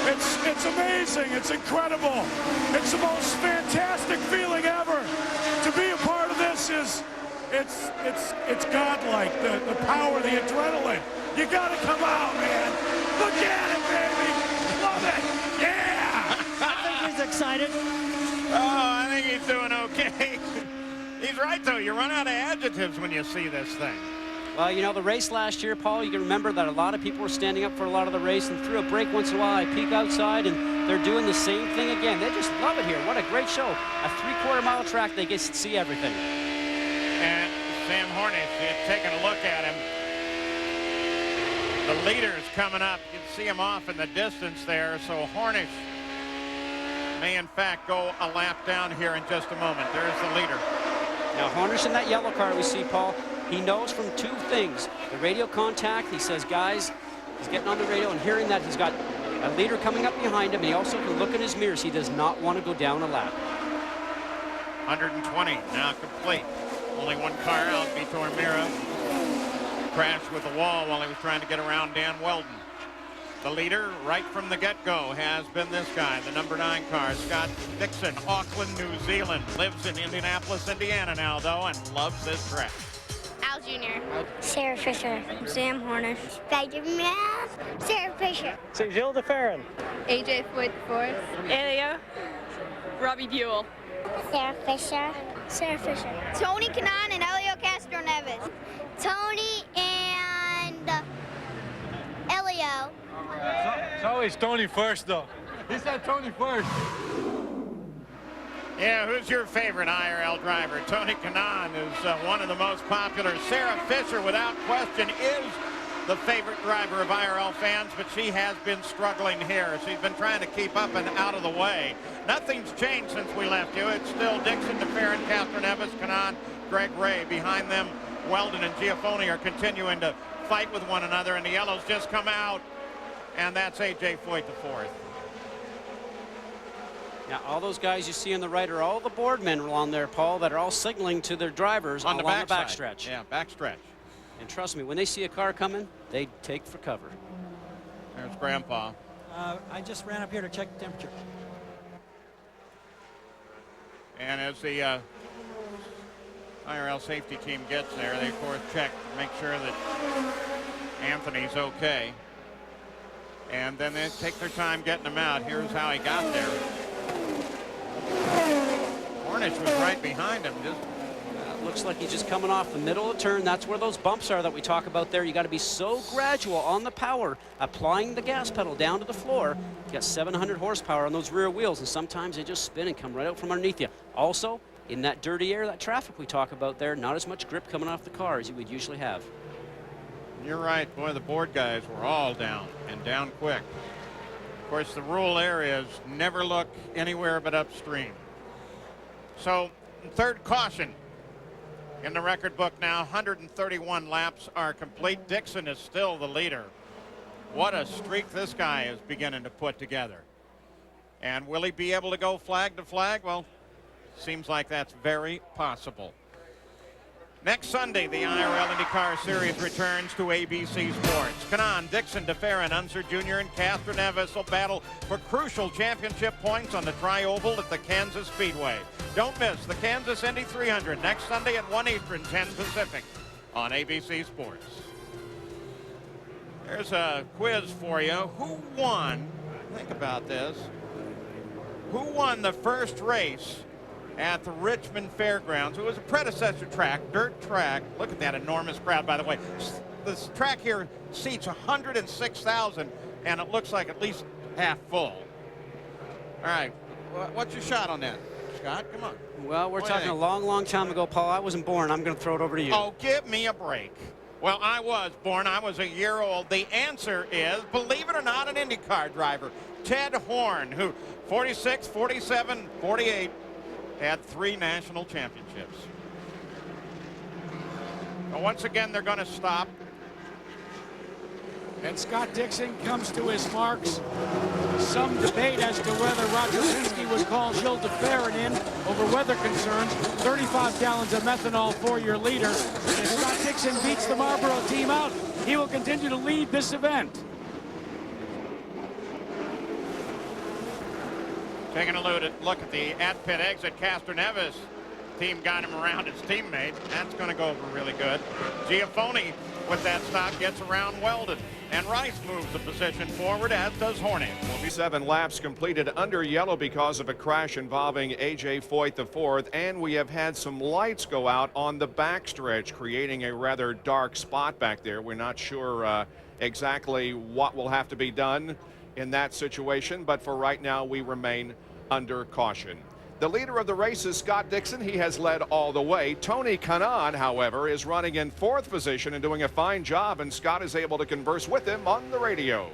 It's amazing. It's incredible. It's the most fantastic feeling ever. To be a part of this is, it's godlike. The power, the adrenaline. You gotta come out, man. Look at it, baby. Love it. Yeah.
I think he's excited.
Oh, I think he's doing okay. He's right, though. You run out of adjectives when you see this thing.
Well, you know, the race last year, Paul, you can remember that a lot of people were standing up for a lot of the race, and through a break once in a while, I peek outside, and they're doing the same thing again. They just love it here. What a great show. A 3/4 mile track, they get to see everything.
And Sam Hornish had taken a look at him. The leader's coming up. You can see him off in the distance there, so Hornish may, in fact, go a lap down here in just a moment. There's the leader.
Now, Hornish in that yellow car we see, Paul, he knows from two things. The radio contact, he says, guys, he's getting on the radio and hearing that he's got a leader coming up behind him. He also can look in his mirrors. He does not want to go down a lap.
120 now complete. Only one car out. Vitor Mira crashed with the wall while he was trying to get around Dan Weldon. The leader, right from the get-go, has been this guy, the number 9 car, Scott Dixon, Auckland, New Zealand. Lives in Indianapolis, Indiana now, though, and loves this track.
Al Jr. Sarah Fisher. Sam Hornish. Spider-Man. Sarah Fisher.
St. Gilles de Ferrin.
AJ Floyd IV. Elia. Robbie Buell. Sarah Fisher. Sarah Fisher. Tony Kanaan and Elio Castro Neves. Tony and Elio.
It's always Tony first, though. He said Tony first.
Yeah, who's your favorite IRL driver? Tony Kanaan is one of the most popular. Sarah Fisher, without question, is the favorite driver of IRL fans, but she has been struggling here. She's been trying to keep up and out of the way. Nothing's changed since we left you. It's still Dixon, DeFerrin, Castroneves, Kanaan, Greg Ray. Behind them, Weldon and Giafoni are continuing to fight with one another, and the yellows just come out, and that's A.J. Foyt IV.
Now, all those guys you see on the right are all the board men along there, Paul, that are all signaling to their drivers
on the
backstretch.
Yeah, backstretch.
And trust me, when they see a car coming, they take for cover.
There's Grandpa.
I just ran up here to check the temperature.
And as the IRL safety team gets there, they, of course, check to make sure that Anthony's okay. And then they take their time getting him out. Here's how he got there. Hornish was right behind him.
Looks like he's just coming off the middle of the turn. That's where those bumps are that we talk about there. You got to be so gradual on the power, applying the gas pedal down to the floor. You got 700 horsepower on those rear wheels, and sometimes they just spin and come right out from underneath you. Also, in that dirty air, that traffic we talk about there, not as much grip coming off the car as you would usually have.
You're right. Boy, the board guys were all down, and down quick. Of course, the rule there is never look anywhere but upstream. So, third caution in the record book now. 131 laps are complete. Dixon is still the leader. What a streak this guy is beginning to put together. And will he be able to go flag to flag? Well, seems like that's very possible. Next Sunday, the IRL IndyCar Series returns to ABC Sports. Kanaan, Dixon, DeFerrin, Unser Jr., and Castroneves will battle for crucial championship points on the Tri-Oval at the Kansas Speedway. Don't miss the Kansas Indy 300 next Sunday at 1 Eastern, 10 Pacific on ABC Sports. There's a quiz for you. Who won, think about this, who won the first race at the Richmond Fairgrounds? It was a predecessor track, dirt track. Look at that enormous crowd, by the way. This track here seats 106,000, and it looks like at least half full. All right, what's your shot on that, Scott? Come on.
Well, we're talking a long, long time ago, Paul. I wasn't born. I'm going to throw it over to you.
Oh, give me a break. Well, I was born. I was a year old. The answer is, believe it or not, an IndyCar driver, Ted Horn, who 46, 47, 48, had 3 national championships. But once again, they're going to stop.
And Scott Dixon comes to his marks. Some debate as to whether Roger Penske was called Gilles de Ferrin in over weather concerns. 35 gallons of methanol for your leader. If Scott Dixon beats the Marlboro team out, he will continue to lead this event.
Taking a look at the at-pit exit, Castor Neves. Team got him around his teammate. That's going to go over really good. Giafoni with that stop gets around Weldon. And Rice moves the position forward, as does Hornet.
7 laps completed under yellow because of a crash involving A.J. Foyt IV, and we have had some lights go out on the backstretch, creating a rather dark spot back there. We're not sure exactly what will have to be done in that situation, but for right now, we remain under caution. The leader of the race is Scott Dixon. He has led all the way. Tony Kanaan, however, is running in 4th position and doing a fine job, and Scott is able to converse with him on the radio.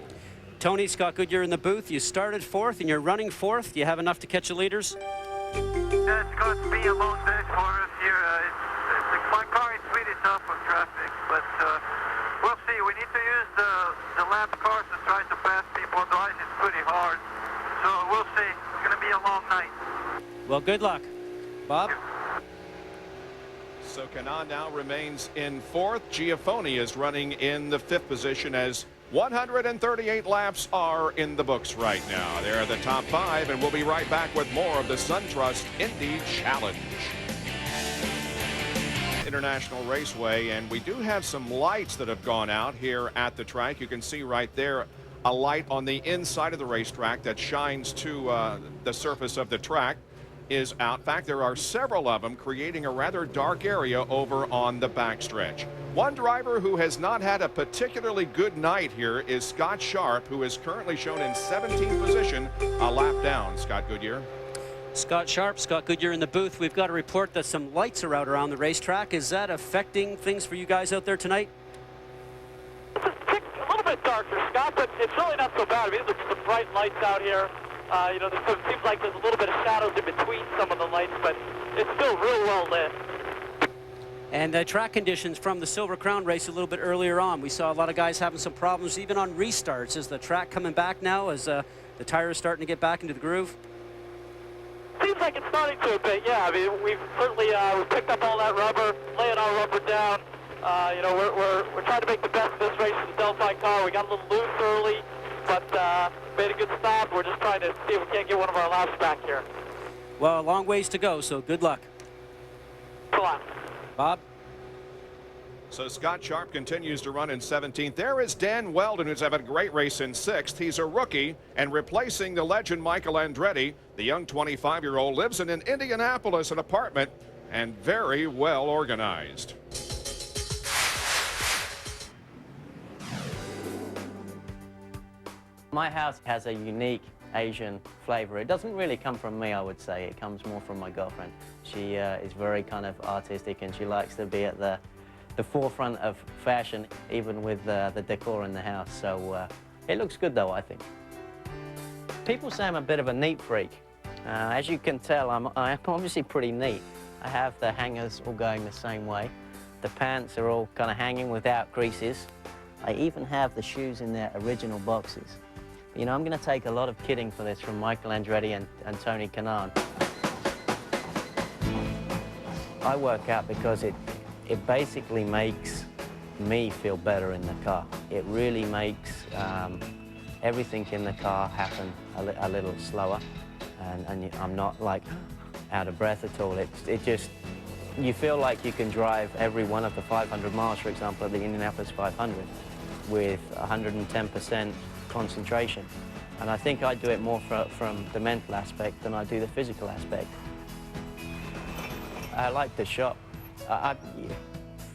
Tony, Scott Goodyear in the booth. You started 4th and you're running 4th. Do you have enough to catch the leaders?
It's going to be a long day for us here. My car is really tough with traffic, but we'll see. We need to use the lap cars to try to pass people. The ice is pretty hard, so we'll see. It's going to be a long night.
Well, good luck. Bob?
So Kanaan now remains in 4th. Giafoni is running in the 5th position as 138 laps are in the books right now. They're the top 5, and we'll be right back with more of the SunTrust Indy Challenge. International Raceway, and we do have some lights that have gone out here at the track. You can see right there a light on the inside of the racetrack that shines to the surface of the track is out. In fact, there are several of them, creating a rather dark area over on the backstretch. One driver who has not had a particularly good night here is Scott Sharp, who is currently shown in 17th position, a lap down. Scott Goodyear.
Scott Sharp, Scott Goodyear in the booth. We've got a report that some lights are out around the racetrack. Is that affecting things for you guys out there tonight?
It's a little bit darker, Scott, but it's really not so bad. I mean, there's some bright lights out here. You know, it seems like there's a little bit of shadows in between some of the lights, but it's still real well lit.
And the track conditions from the Silver Crown race a little bit earlier on. We saw a lot of guys having some problems even on restarts. Is the track coming back now as the tires starting to get back into the groove?
Seems like it's starting to a bit, yeah. I mean, we've certainly we've picked up all that rubber, laying our rubber down. You know, we're trying to make the best of this race for the Delphi car. We got a little loose early, but made a good stop. We're just trying to see if we can't get one of our laps back here.
Well, a long ways to go, so good luck.
Come on.
Bob?
So Scott Sharp continues to run in 17th. There is Dan Weldon, who's having a great race in 6th. He's a rookie and replacing the legend Michael Andretti. The young 25-year-old lives in an Indianapolis apartment and very well organized.
My house has a unique Asian flavor. It doesn't really come from me, I would say. It comes more from my girlfriend. She is very kind of artistic, and she likes to be at the forefront of fashion, even with the decor in the house. So it looks good, though, I think. People say I'm a bit of a neat freak. As you can tell, I'm obviously pretty neat. I have the hangers all going the same way. The pants are all kind of hanging without creases. I even have the shoes in their original boxes. You know, I'm going to take a lot of kidding for this from Michael Andretti and Tony Kanaan. I work out because it basically makes me feel better in the car. It really makes everything in the car happen a little slower, and I'm not like out of breath at all. It just, you feel like you can drive every one of the 500 miles, for example, at the Indianapolis 500 with 110% concentration. And I think I do it more from the mental aspect than I do the physical aspect. I like to shop.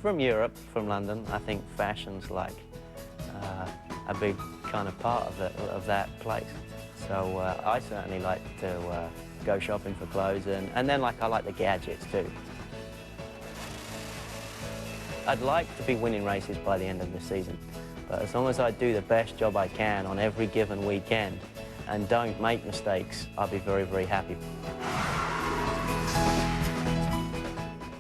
From Europe, from London, I think fashion's like a big kind of part of that place. So I certainly like to go shopping for clothes, and then I like the gadgets too. I'd like to be winning races by the end of the season, but as long as I do the best job I can on every given weekend and don't make mistakes, I'll be very, very happy.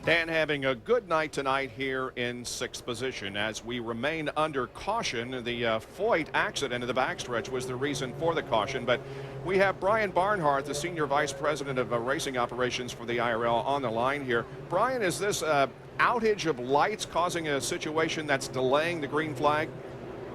Dan having a good night tonight here in 6th position as we remain under caution. The Foyt accident in the backstretch was the reason for the caution, but we have Brian Barnhart, the Senior Vice President of Racing Operations for the IRL, on the line here. Brian, is this outage of lights causing a situation that's delaying the green flag?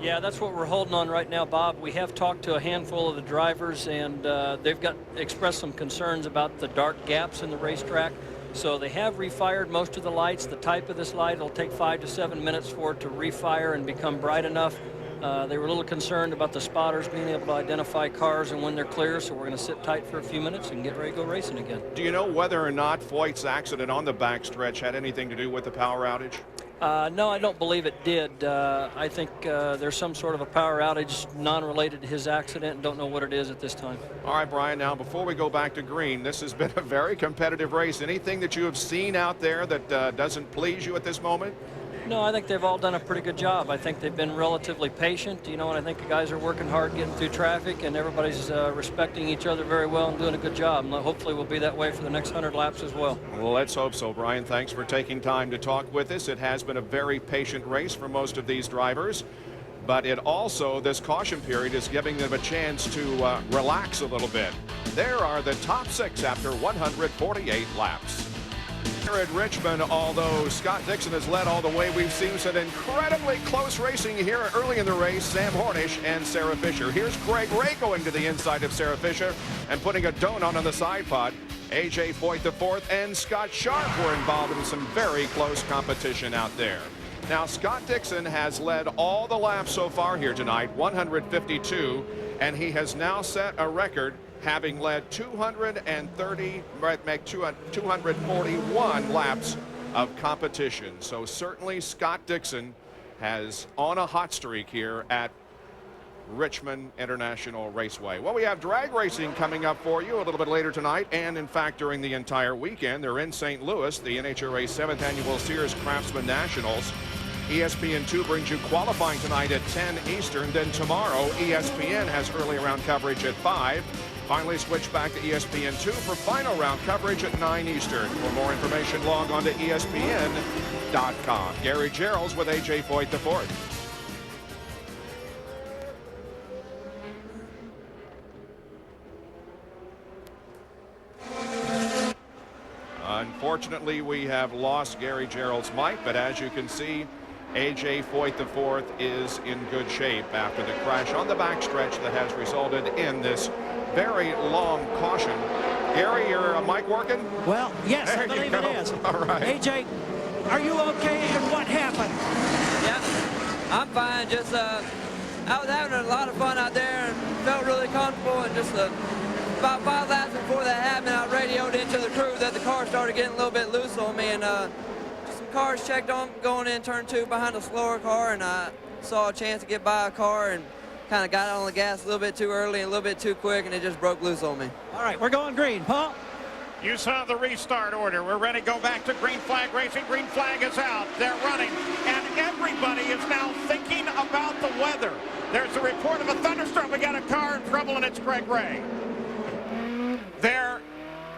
Yeah, that's what we're holding on right now, Bob. We have talked to a handful of the drivers, and they've expressed some concerns about the dark gaps in the racetrack. So they have refired most of the lights. The type of this light, it'll take 5 to 7 minutes for it to refire and become bright enough. They were a little concerned about the spotters being able to identify cars and when they're clear, so we're going to sit tight for a few minutes and get ready to go racing again.
Do you know whether or not Foyt's accident on the backstretch had anything to do with the power outage?
No, I don't believe it did. I think there's some sort of a power outage non-related to his accident, and don't know what it is at this time.
All right, Brian, now before we go back to green, this has been a very competitive race. Anything that you have seen out there that doesn't please you at this moment?
No, I think they've all done a pretty good job. I think they've been relatively patient, you know, and I think the guys are working hard getting through traffic, and everybody's respecting each other very well and doing a good job. And hopefully we'll be that way for the next 100 laps as well.
Well, let's hope so, Brian. Thanks for taking time to talk with us. It has been a very patient race for most of these drivers, but it also, this caution period is giving them a chance to relax a little bit. There are the top 6 after 148 laps. Here at Richmond, although Scott Dixon has led all the way, we've seen some incredibly close racing here early in the race. Sam Hornish and Sarah Fisher. Here's Greg Ray going to the inside of Sarah Fisher and putting a donut on the side pod. A.J. Foyt the 4th and Scott Sharp were involved in some very close competition out there. Now, Scott Dixon has led all the laps so far here tonight, 152, and he has now set a record having led 241 laps of competition. So certainly Scott Dixon has on a hot streak here at Richmond International Raceway. Well, we have drag racing coming up for you a little bit later tonight, and in fact during the entire weekend. They're in St. Louis, the NHRA 7th Annual Sears Craftsman Nationals. ESPN2 brings you qualifying tonight at 10 Eastern. Then tomorrow, ESPN has early round coverage at 5. Finally switch back to ESPN2 for final round coverage at 9 Eastern. For more information, log on to ESPN.com. Gary Geralds with A.J. Foyt the 4th. Unfortunately, we have lost Gary Gerald's mic, but as you can see, A.J. Foyt the 4th is in good shape after the crash on the backstretch that has resulted in this very long caution. Gary, your mic working?
Well, yes, I believe it is.
All right.
A.J., are you okay, and what happened?
Yeah, I'm fine. Just, I was having a lot of fun out there and felt really comfortable, and just about 5 laps before that happened, I radioed into the crew that the car started getting a little bit loose on me, and just some cars checked on going in turn 2 behind a slower car, and I saw a chance to get by a car and kind of got on the gas a little bit too early and a little bit too quick, and it just broke loose on me.
All right, we're going green. Paul?
You saw the restart order. We're ready to go back to green flag racing. Green flag is out. They're running, and everybody is now thinking about the weather. There's a report of a thunderstorm. We got a car in trouble, and it's Greg Ray. There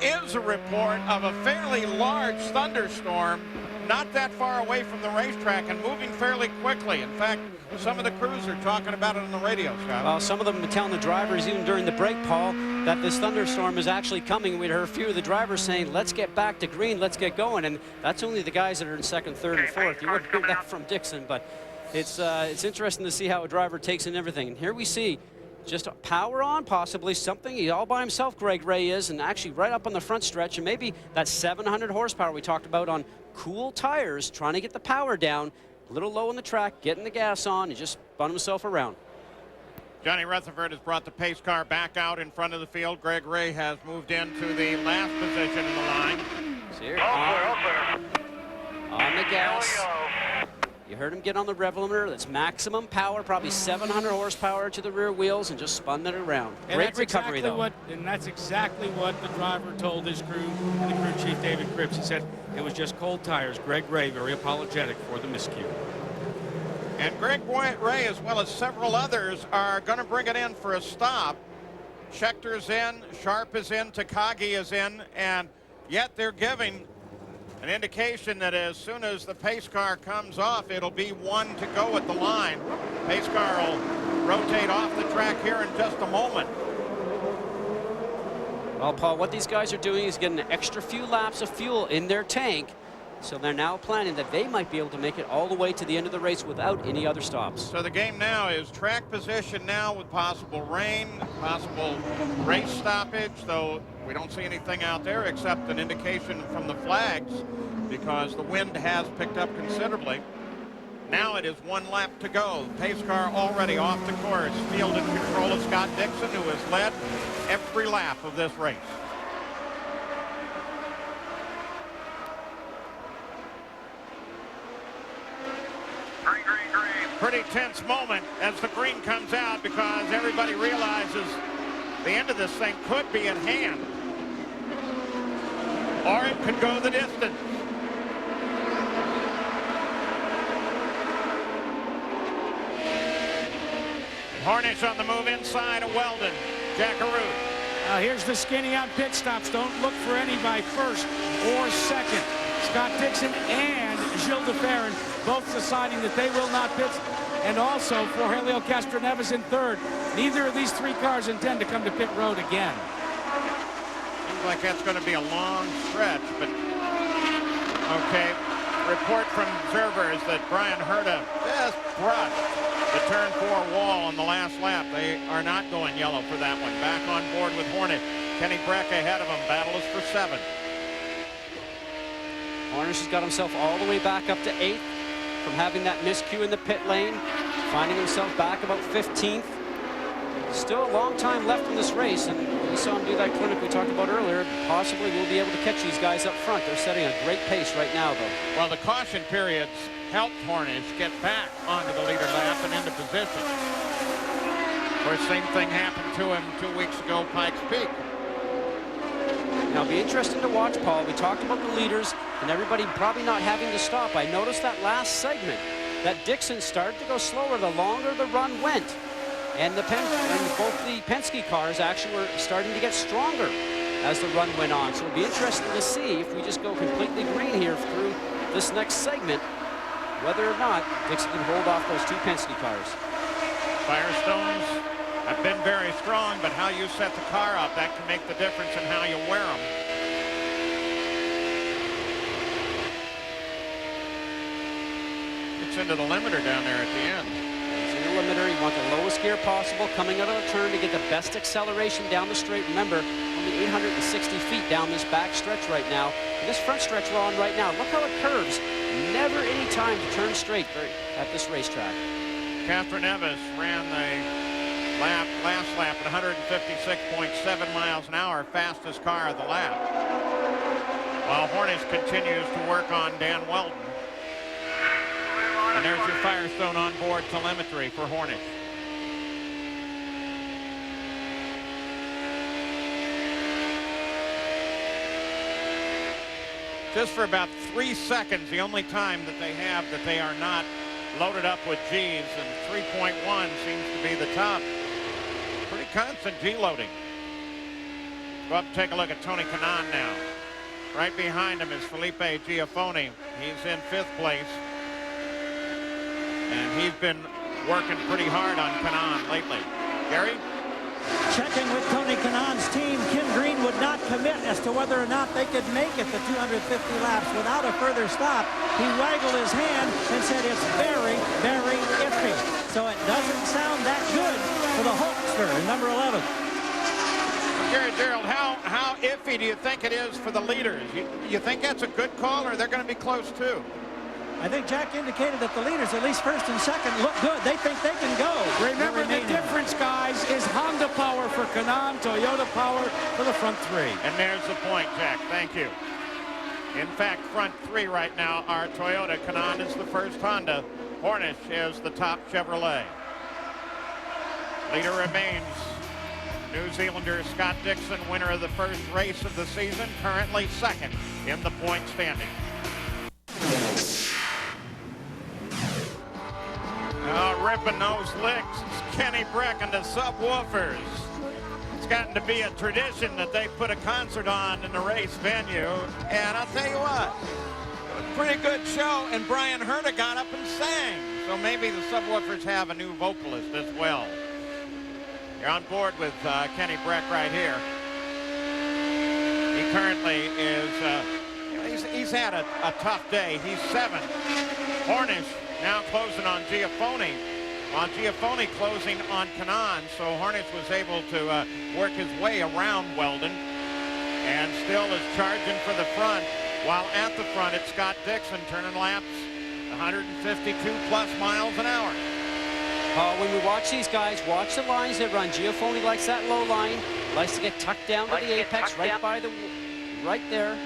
is a report of a fairly large thunderstorm not that far away from the racetrack and moving fairly quickly. In fact, some of the crews are talking about it on the radio, Scott.
Well, some of them have been telling the drivers, even during the break, Paul, that this thunderstorm is actually coming. We'd heard a few of the drivers saying, let's get back to green, let's get going. And that's only the guys that are in 2nd, 3rd, and 4th. You wouldn't hear that from Dixon, but it's interesting to see how a driver takes in everything. And here we see just power on, possibly something. He's all by himself, Greg Ray is, and actually right up on the front stretch. And maybe that 700 horsepower we talked about on cool tires, trying to get the power down, a little low on the track, getting the gas on, and just spun himself around.
Johnny Rutherford has brought the pace car back out in front of the field. Greg Ray has moved into the last position in the line.
Here, on the gas. You heard him get on the rev limiter. That's maximum power, probably 700 horsepower to the rear wheels, and just spun it around. Great recovery, though.
And that's exactly what the driver told his crew and the crew chief, David Cripps. He said it was just cold tires. Greg Ray, very apologetic for the miscue.
And Greg Ray, as well as several others, are going to bring it in for a stop. Schechter's in, Sharp is in, Takagi is in, and yet they're giving an indication that as soon as the pace car comes off, it'll be 1 to go at the line. Pace car will rotate off the track here in just a moment.
Well, Paul, what these guys are doing is getting an extra few laps of fuel in their tank So they're now planning that they might be able to make it all the way to the end of the race without any other stops.
So the game now is track position now with possible rain, possible race stoppage, though we don't see anything out there except an indication from the flags because the wind has picked up considerably. Now it is 1 lap to go. The pace car already off the course. Field in control of Scott Dixon, who has led every lap of this race. Pretty tense moment as the green comes out because everybody realizes the end of this thing could be at hand. Or it could go the distance. Hornish on the move inside of Weldon. Jackaroo.
Here's the skinny on pit stops. Don't look for any by first or second. Scott Dixon and Gilles de Ferran both deciding that they will not pit. And also for Helio Castroneves in third. Neither of these 3 cars intend to come to pit road again.
Seems like that's going to be a long stretch, but okay. Report from observers that Brian Herta just brushed the turn 4 wall on the last lap. They are not going yellow for that one. Back on board with Hornet. Kenny Breck ahead of him. Battle is for 7.
Hornish has got himself all the way back up to 8th from having that miscue in the pit lane, finding himself back about 15th. Still a long time left in this race, and we saw him do that clinic we talked about earlier. Possibly we'll be able to catch these guys up front. They're setting a great pace right now, though.
Well, the caution periods helped Hornish get back onto the leader lap and into position. Of course, same thing happened to him 2 weeks ago, Pikes Peak.
Now, it'll be interesting to watch, Paul. We talked about the leaders and everybody probably not having to stop. I noticed that last segment that Dixon started to go slower the longer the run went. And both the Penske cars actually were starting to get stronger as the run went on. So it'll be interesting to see if we just go completely green here through this next segment, whether or not Dixon can hold off those 2 Penske cars.
Firestones have been very strong, but how you set the car up, that can make the difference in how you wear them. It's into the limiter down there at the end.
Limiter, you want the lowest gear possible coming out of the turn to get the best acceleration down the straight. Remember, only 860 feet down this back stretch right now. And this front stretch we're on right now, look how it curves. Never any time to turn straight at this racetrack.
Castroneves ran the last lap at 156.7 miles an hour, fastest car of the lap. While Hornish continues to work on Dan Weldon. And there's your Firestone on board telemetry for Hornish. Just for about 3 seconds, the only time that they have that they are not loaded up with G's, and 3.1 seems to be the top. Pretty constant G loading. Go up and take a look at Tony Kanaan now. Right behind him is Felipe Giafone. He's in 5th place. And he's been working pretty hard on Kanaan lately. Gary?
Checking with Tony Kanaan's team, Ken Green would not commit as to whether or not they could make it the 250 laps without a further stop. He waggled his hand and said it's very, very iffy. So it doesn't sound that good for the Hulkster in number 11.
Gary Gerald, how iffy do you think it is for the leaders? You think that's a good call, or they're going to be close too?
I think Jack indicated that the leaders, at least first and second, look good. They think they can go.
Remember, the difference, guys, is Honda power for Kanaan, Toyota power for the front 3.
And there's the point, Jack. Thank you. In fact, front 3 right now are Toyota. Kanaan is the first Honda. Hornish is the top Chevrolet. Leader remains New Zealander Scott Dixon, winner of the first race of the season, currently second in the point standing. Ripping those licks, it's Kenny Breck and the Subwoofers. It's gotten to be a tradition that they put a concert on in the race venue, and I'll tell you what, it was a pretty good show, and Brian Herta got up and sang. So maybe the Subwoofers have a new vocalist as well. You're on board with Kenny Breck right here. He currently is, he's he's had a tough day. He's 7th. Hornish now closing on Giafone. Giafone closing on Kanaan, so Hornish was able to work his way around Weldon and still is charging for the front. While at the front, it's Scott Dixon turning laps 152 plus miles an hour.
When we watch these guys, watch the lines they run. Giafone likes that low line, likes to get tucked down to the apex, right there.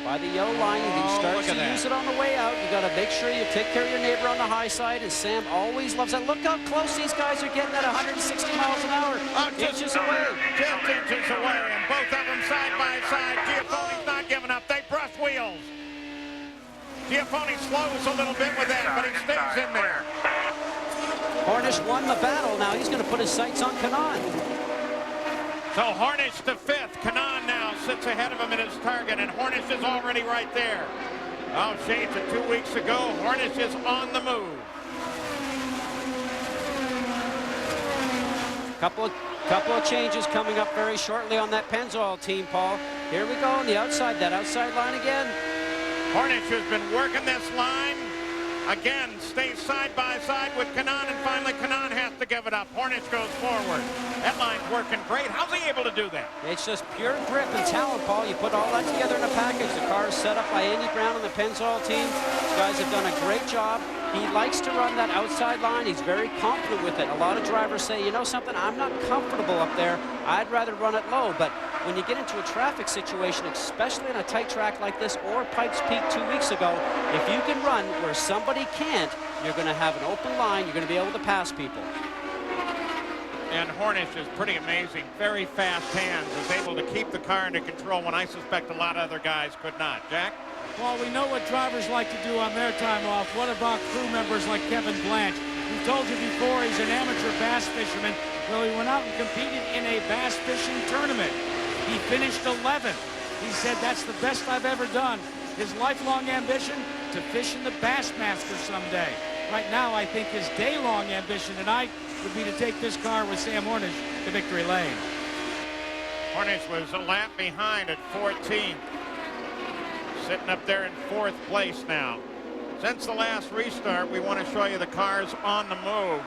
By the yellow line, he starts to use it on the way out. You got to make sure you take care of your neighbor on the high side, and Sam always loves that. Look how close these guys are getting at 160 miles an hour. Inches away.
Just inches away, and both of them side by side. Giafone's not giving up. They brush wheels. Giafone slows a little bit with that, but he stays in there.
Hornish won the battle. Now he's going to put his sights on Kanaan.
So Hornish to 5th. Kanaan now sits ahead of him at his target, and Hornish is already right there. Oh, shades of 2 weeks ago, Hornish is on the move.
Couple of changes coming up very shortly on that Pennzoil team, Paul. Here we go on the outside, that outside line again.
Hornish has been working this line. Again, stays side by side with Kanaan, and finally Kanaan has to give it up. Hornish goes forward. That line's working great. How's he able to do that?
It's just pure grip and talent, Paul. You put all that together in a package. The car is set up by Andy Brown and the Pennzoil team. These guys have done a great job. He likes to run that outside line. He's very confident with it. A lot of drivers say, you know something, I'm not comfortable up there. I'd rather run it low. But when you get into a traffic situation, especially on a tight track like this or Pikes Peak 2 weeks ago, if you can run where somebody can't, you're going to have an open line. You're going to be able to pass people.
And Hornish is pretty amazing. Very fast hands. Is able to keep the car under control when I suspect a lot of other guys could not. Jack?
Well, we know what drivers like to do on their time off. What about crew members like Kevin Blanche? We've told you before he's an amateur bass fisherman. Well, he went out and competed in a bass fishing tournament. He finished 11th. He said, that's the best I've ever done. His lifelong ambition to fish in the Bassmaster someday. Right now, I think his day-long ambition tonight would be to take this car with Sam Hornish to victory lane.
Hornish was a lap behind at 14th. Sitting up there in 4th place now. Since the last restart, we want to show you the cars on the move.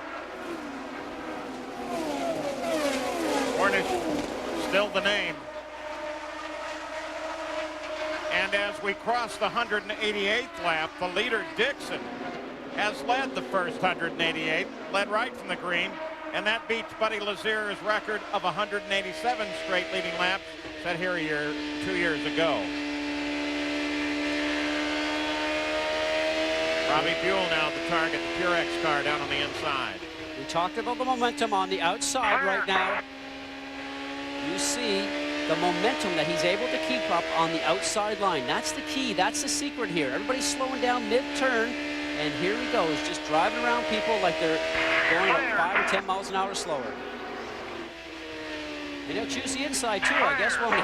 Hornish, still the name. And as we cross the 188th lap, the leader, Dixon, has led the first 188, led right from the green, and that beats Buddy Lazier's record of 187 straight leading laps set here 2 years ago. Robbie Buell now the target, the Purex car down on the inside.
We talked about the momentum on the outside right now. You see the momentum that he's able to keep up on the outside line. That's the key. That's the secret here. Everybody's slowing down mid-turn, and here he goes, just driving around people like they're going about 5 or 10 miles an hour slower. And he'll choose the inside too, I guess, won't he?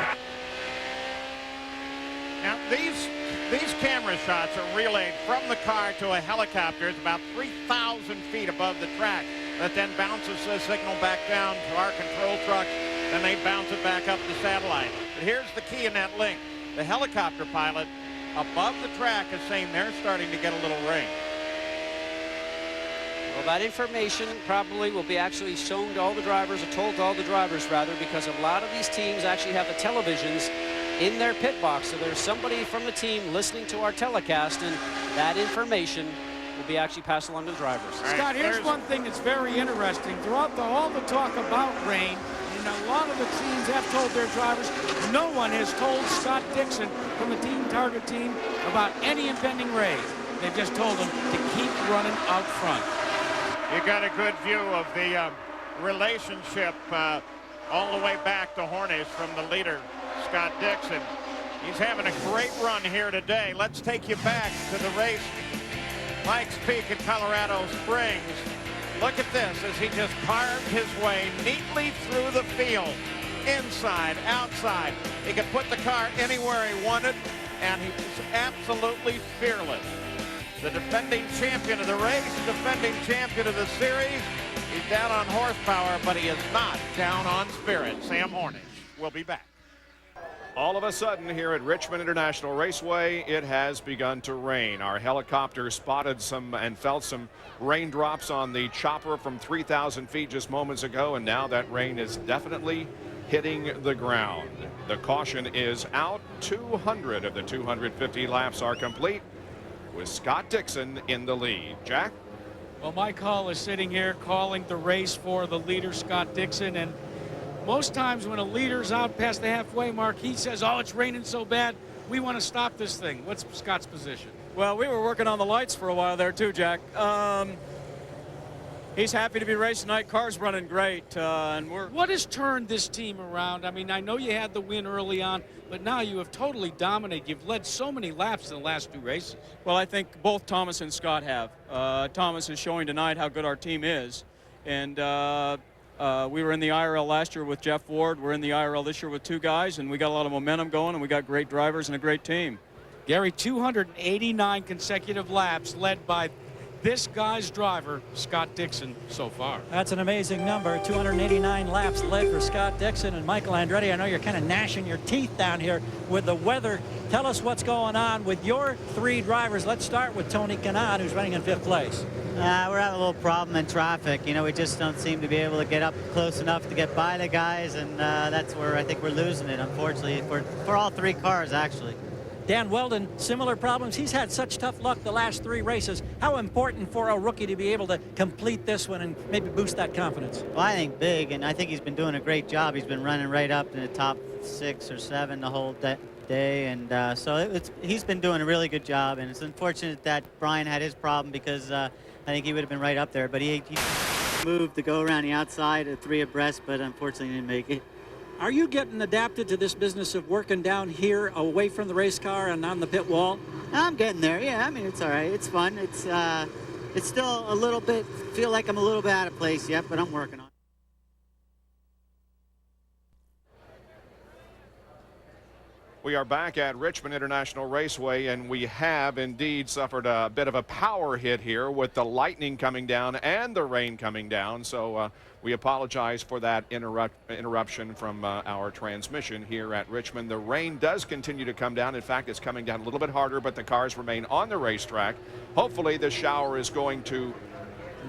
Now these camera shots are relayed from the car to a helicopter. It's about 3,000 feet above the track. That then bounces the signal back down to our control truck. Then they bounce it back up the satellite. But here's the key in that link. The helicopter pilot above the track is saying they're starting to get a little rain.
Well, that information probably will be actually shown to all the drivers, or told to all the drivers rather, because a lot of these teams actually have the televisions in their pit box. So there's somebody from the team listening to our telecast, and that information will be actually passed along to the drivers.
Scott, here's one thing that's very interesting. Throughout all the talk about rain, and a lot of the teams have told their drivers, no one has told Scott Dixon from the Team Target team about any impending rain. They've just told him to keep running out front.
You got a good view of the relationship all the way back to Hornish from the leader, Scott Dixon. He's having a great run here today. Let's take you back to the race, Pikes Peak in Colorado Springs. Look at this as he just carved his way neatly through the field, inside, outside. He could put the car anywhere he wanted, and he was absolutely fearless. The defending champion of the race, defending champion of the series. He's down on horsepower, but he is not down on spirit. Sam Hornish will be back.
All of a sudden here at Richmond International Raceway, it has begun to rain. Our helicopter spotted some and felt some raindrops on the chopper from 3,000 feet just moments ago, and now that rain is definitely hitting the ground. The caution is out. 200 of the 250 laps are complete, with Scott Dixon in the lead. Jack?
Well, my call is sitting here calling the race for the leader, Scott Dixon, and most times when a leader's out past the halfway mark, he says, oh, it's raining so bad, we want to stop this thing. What's Scott's position?
Well, we were working on the lights for a while there too, Jack. He's happy to be racing tonight. Car's running great, and we're...
What has turned this team around? I mean, I know you had the win early on, but now you have totally dominated. You've led so many laps in the last 2 races.
Well, I think both Thomas and Scott have. Thomas is showing tonight how good our team is, and we were in the IRL last year with Jeff Ward. We're in the IRL this year with 2 guys, and we got a lot of momentum going, and we got great drivers and a great team.
Gary, 289 consecutive laps led by this guy's driver, Scott Dixon, so far.
That's an amazing number. 289 laps led for Scott Dixon. And Michael Andretti, I know you're kind of gnashing your teeth down here with the weather. Tell us what's going on with your 3 drivers. Let's start with Tony Kanaan, who's running in 5th place.
We're having a little problem in traffic. You know, we just don't seem to be able to get up close enough to get by the guys, and that's where I think we're losing it, unfortunately, for all 3 cars, actually.
Dan Weldon, similar problems. He's had such tough luck the last 3 races. How important for a rookie to be able to complete this one and maybe boost that confidence?
Well, I think big, and I think he's been doing a great job. He's been running right up in the top 6 or 7 the whole day, and so he's been doing a really good job, and it's unfortunate that Brian had his problem because I think he would have been right up there, but he moved to go around the outside at 3 abreast, but unfortunately didn't make it.
Are you getting adapted to this business of working down here away from the race car and on the pit wall?
I'm getting there, yeah. I mean, it's all right. It's fun. It's still a little bit, feel like I'm a little bit out of place yet, but I'm working on it.
We are back at Richmond International Raceway, and we have indeed suffered a bit of a power hit here with the lightning coming down and the rain coming down. So we apologize for that interruption from our transmission here at Richmond. The rain does continue to come down. In fact, it's coming down a little bit harder, but the cars remain on the racetrack. Hopefully the shower is going to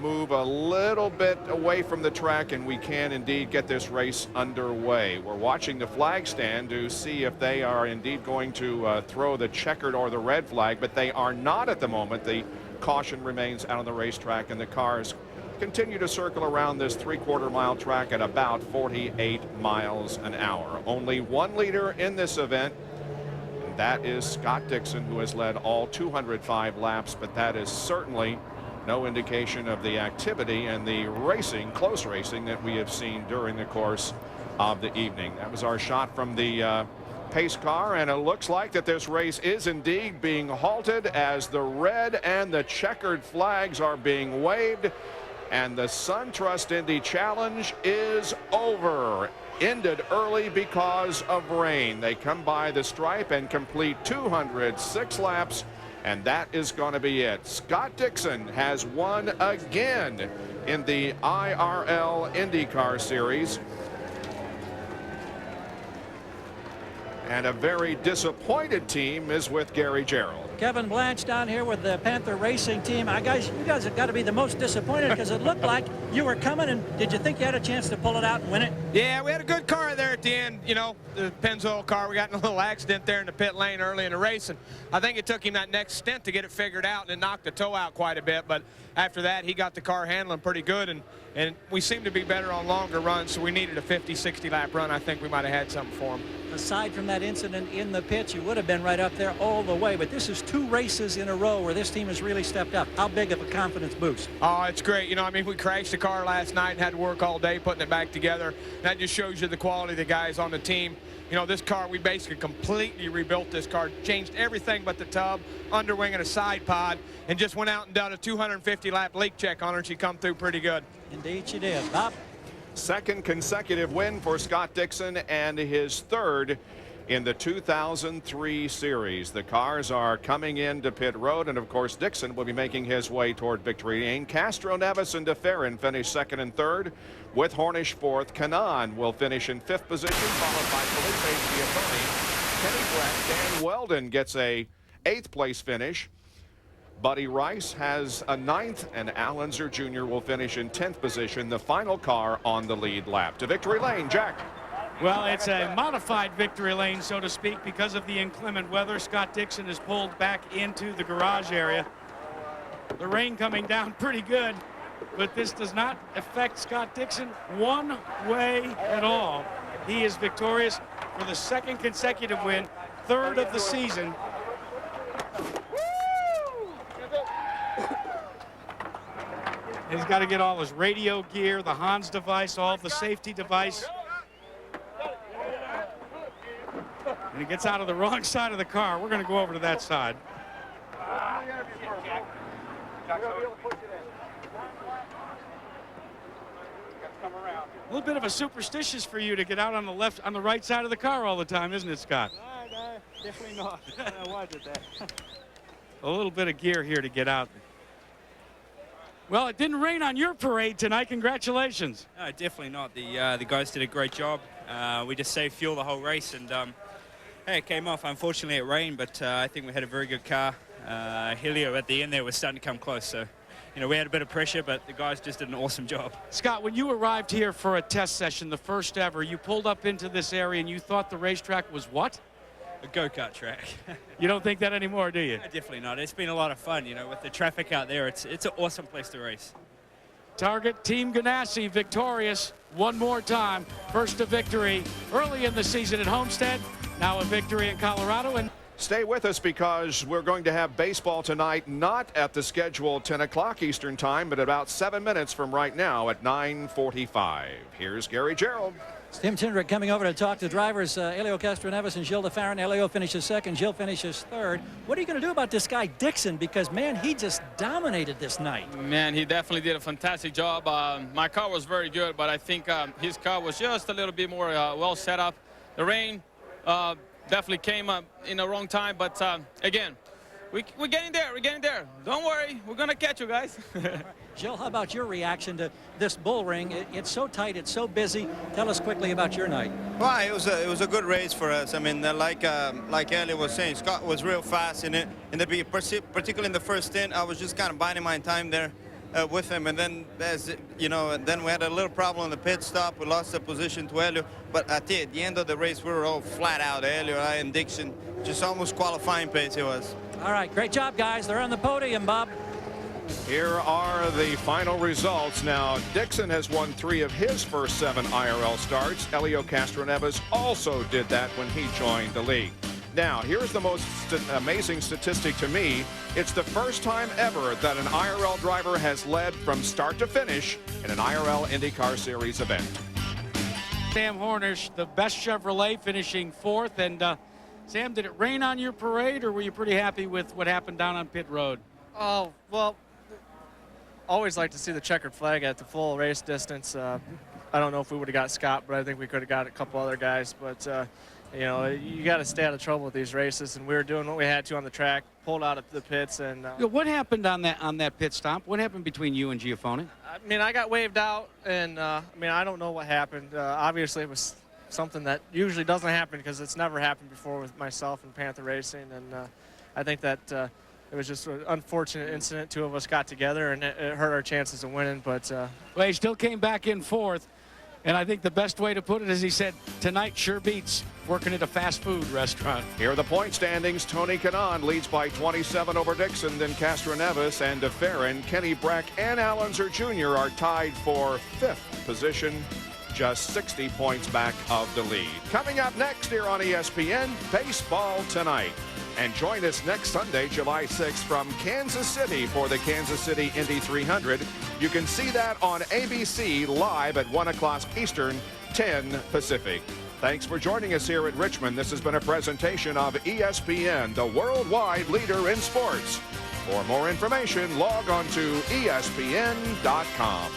move a little bit away from the track, and we can indeed get this race underway. We're watching the flag stand to see if they are indeed going to throw the checkered or the red flag, but they are not at the moment. The caution remains out on the racetrack, and the cars continue to circle around this 3/4 mile track at about 48 miles an hour. Only 1 leader in this event, and that is Scott Dixon, who has led all 205 laps, but that is certainly no indication of the activity and the racing, close racing, that we have seen during the course of the evening. That was our shot from the pace car, and it looks like that this race is indeed being halted as the red and the checkered flags are being waved, and the SunTrust Indy Challenge is over. Ended early because of rain. They come by the stripe and complete 206 laps, and that is going to be it. Scott Dixon has won again in the IRL Indycar Series. And a very disappointed team is with Gary Gerald.
Kevin Blanche down here with the Panther Racing team. You guys have got to be the most disappointed because it looked like you were coming, and did you think you had a chance to pull it out and win it?
Yeah, we had a good car there at the end. You know, the Pennzoil car, we got in a little accident there in the pit lane early in the race, and I think it took him that next stint to get it figured out, and it knocked the toe out quite a bit. But after that, he got the car handling pretty good, and we seemed to be better on longer runs, so we needed a 50, 60 lap run. I think we might have had something for him.
Aside from that incident in the pits, you would have been right up there all the way, but this is 2 races in a row where this team has really stepped up. How big of a confidence boost?
Oh, it's great. You know, I mean, we crashed the car last night and had to work all day putting it back together. That just shows you the quality of the guys on the team. You know, this car, we basically completely rebuilt this car, changed everything but the tub, underwing, and a side pod, and just went out and done a 250 lap leak check on her, and she come through pretty good.
Indeed she did. Bob?
Second consecutive win for Scott Dixon, and his 3rd in the 2003 series. The cars are coming into pit road, and of course Dixon will be making his way toward victory lane. Castro Neves and DeFerrin finish second and third, with Hornish fourth. Kanaan will finish in fifth position, followed by Felipe Giafone. Kenny Brett. Dan Weldon gets a 8th place finish. Buddy Rice has a 9th, and Al Unser Jr. will finish in 10th position, the final car on the lead lap. To victory lane, Jack.
Well, it's a modified victory lane, so to speak, because of the inclement weather. Scott Dixon is pulled back into the garage area. The rain coming down pretty good, but this does not affect Scott Dixon one way at all. He is victorious for the 2nd consecutive win, 3rd of the season. He's got to get all his radio gear, the Hans device, all the safety device. And he gets out of the wrong side of the car. We're going to go over to that side. A little bit of a superstitious for you to get out on the right side of the car all the time, isn't it, Scott?
No, definitely not. I don't know why I did that.
A little bit of gear here to get out. Well, it didn't rain on your parade tonight. Congratulations.
No, definitely not. The guys did a great job. We just saved fuel the whole race, and hey, it came off. Unfortunately, it rained, but I think we had a very good car. Helio at the end there was starting to come close, so you know we had a bit of pressure, but the guys just did an awesome job.
Scott, when you arrived here for a test session, the first ever, you pulled up into this area and you thought the racetrack was what?
A go-kart track.
You don't think that anymore, do you?
No, definitely not. It's been a lot of fun, you know, with the traffic out there. It's an awesome place to race.
Target Team Ganassi victorious one more time. First to victory early in the season at Homestead. Now a victory in Colorado. And
stay with us because we're going to have baseball tonight, not at the scheduled 10 o'clock Eastern time, but about 7 minutes from right now at 9:45. Here's Gary Gerald.
Tim Tindrick coming over to talk to drivers Helio Castroneves and Gilles DeFerrin. Helio finishes second, Gilles finishes third. What are you going to do about this guy Dixon? Because, man, he just dominated this night.
Man, he definitely did a fantastic job. My car was very good, but I think his car was just a little bit more well set up. The rain definitely came up in the wrong time, but again, we're getting there. We're getting there. Don't worry. We're going to catch you guys.
Gilles, how about your reaction to this bull ring? It's so tight. It's so busy. Tell us quickly about your night.
Well, it was a good race for us. I mean, like Elliot was saying, Scott was real fast in it. Particularly in the first stint, I was just kind of biding my time there with him. And then, as you know, then we had a little problem on the pit stop. We lost the position to Helio. But at the end of the race, we were all flat out. Helio and Dixon, just almost qualifying pace it was.
All right, great job, guys. They're on the podium, Bob.
Here are the final results. Now, Dixon has won 3 of his first 7 IRL starts. Helio Castroneves also did that when he joined the league. Now, here's the most amazing statistic to me. It's the first time ever that an IRL driver has led from start to finish in an IRL IndyCar Series event.
Sam Hornish, the best Chevrolet, finishing 4th. And Sam, did it rain on your parade, or were you pretty happy with what happened down on pit road?
Oh, well, always like to see the checkered flag at the full race distance. I don't know if we would have got Scott, but I think we could have got a couple other guys. But, you know, you got to stay out of trouble with these races, and we were doing what we had to on the track, pulled out of the pits. And
what happened on that pit stop? What happened between you and Giafone?
I mean, I got waved out, and, I mean, I don't know what happened. Obviously, it was something that usually doesn't happen because it's never happened before with myself and Panther Racing. And I think that it was just an unfortunate incident. 2 of us got together, and it hurt our chances of winning. But
well, he still came back in 4th. And I think the best way to put it is he said, tonight sure beats working at a fast food restaurant.
Here are the point standings. Tony Kanaan leads by 27 over Dixon, then Castroneves and DeFerrin. Kenny Brack and Al Unser Jr. are tied for 5th position, just 60 points back of the lead. Coming up next here on ESPN, Baseball Tonight. And join us next Sunday, July 6th, from Kansas City for the Kansas City Indy 300. You can see that on ABC live at 1 o'clock Eastern, 10 Pacific. Thanks for joining us here at Richmond. This has been a presentation of ESPN, the worldwide leader in sports. For more information, log on to ESPN.com.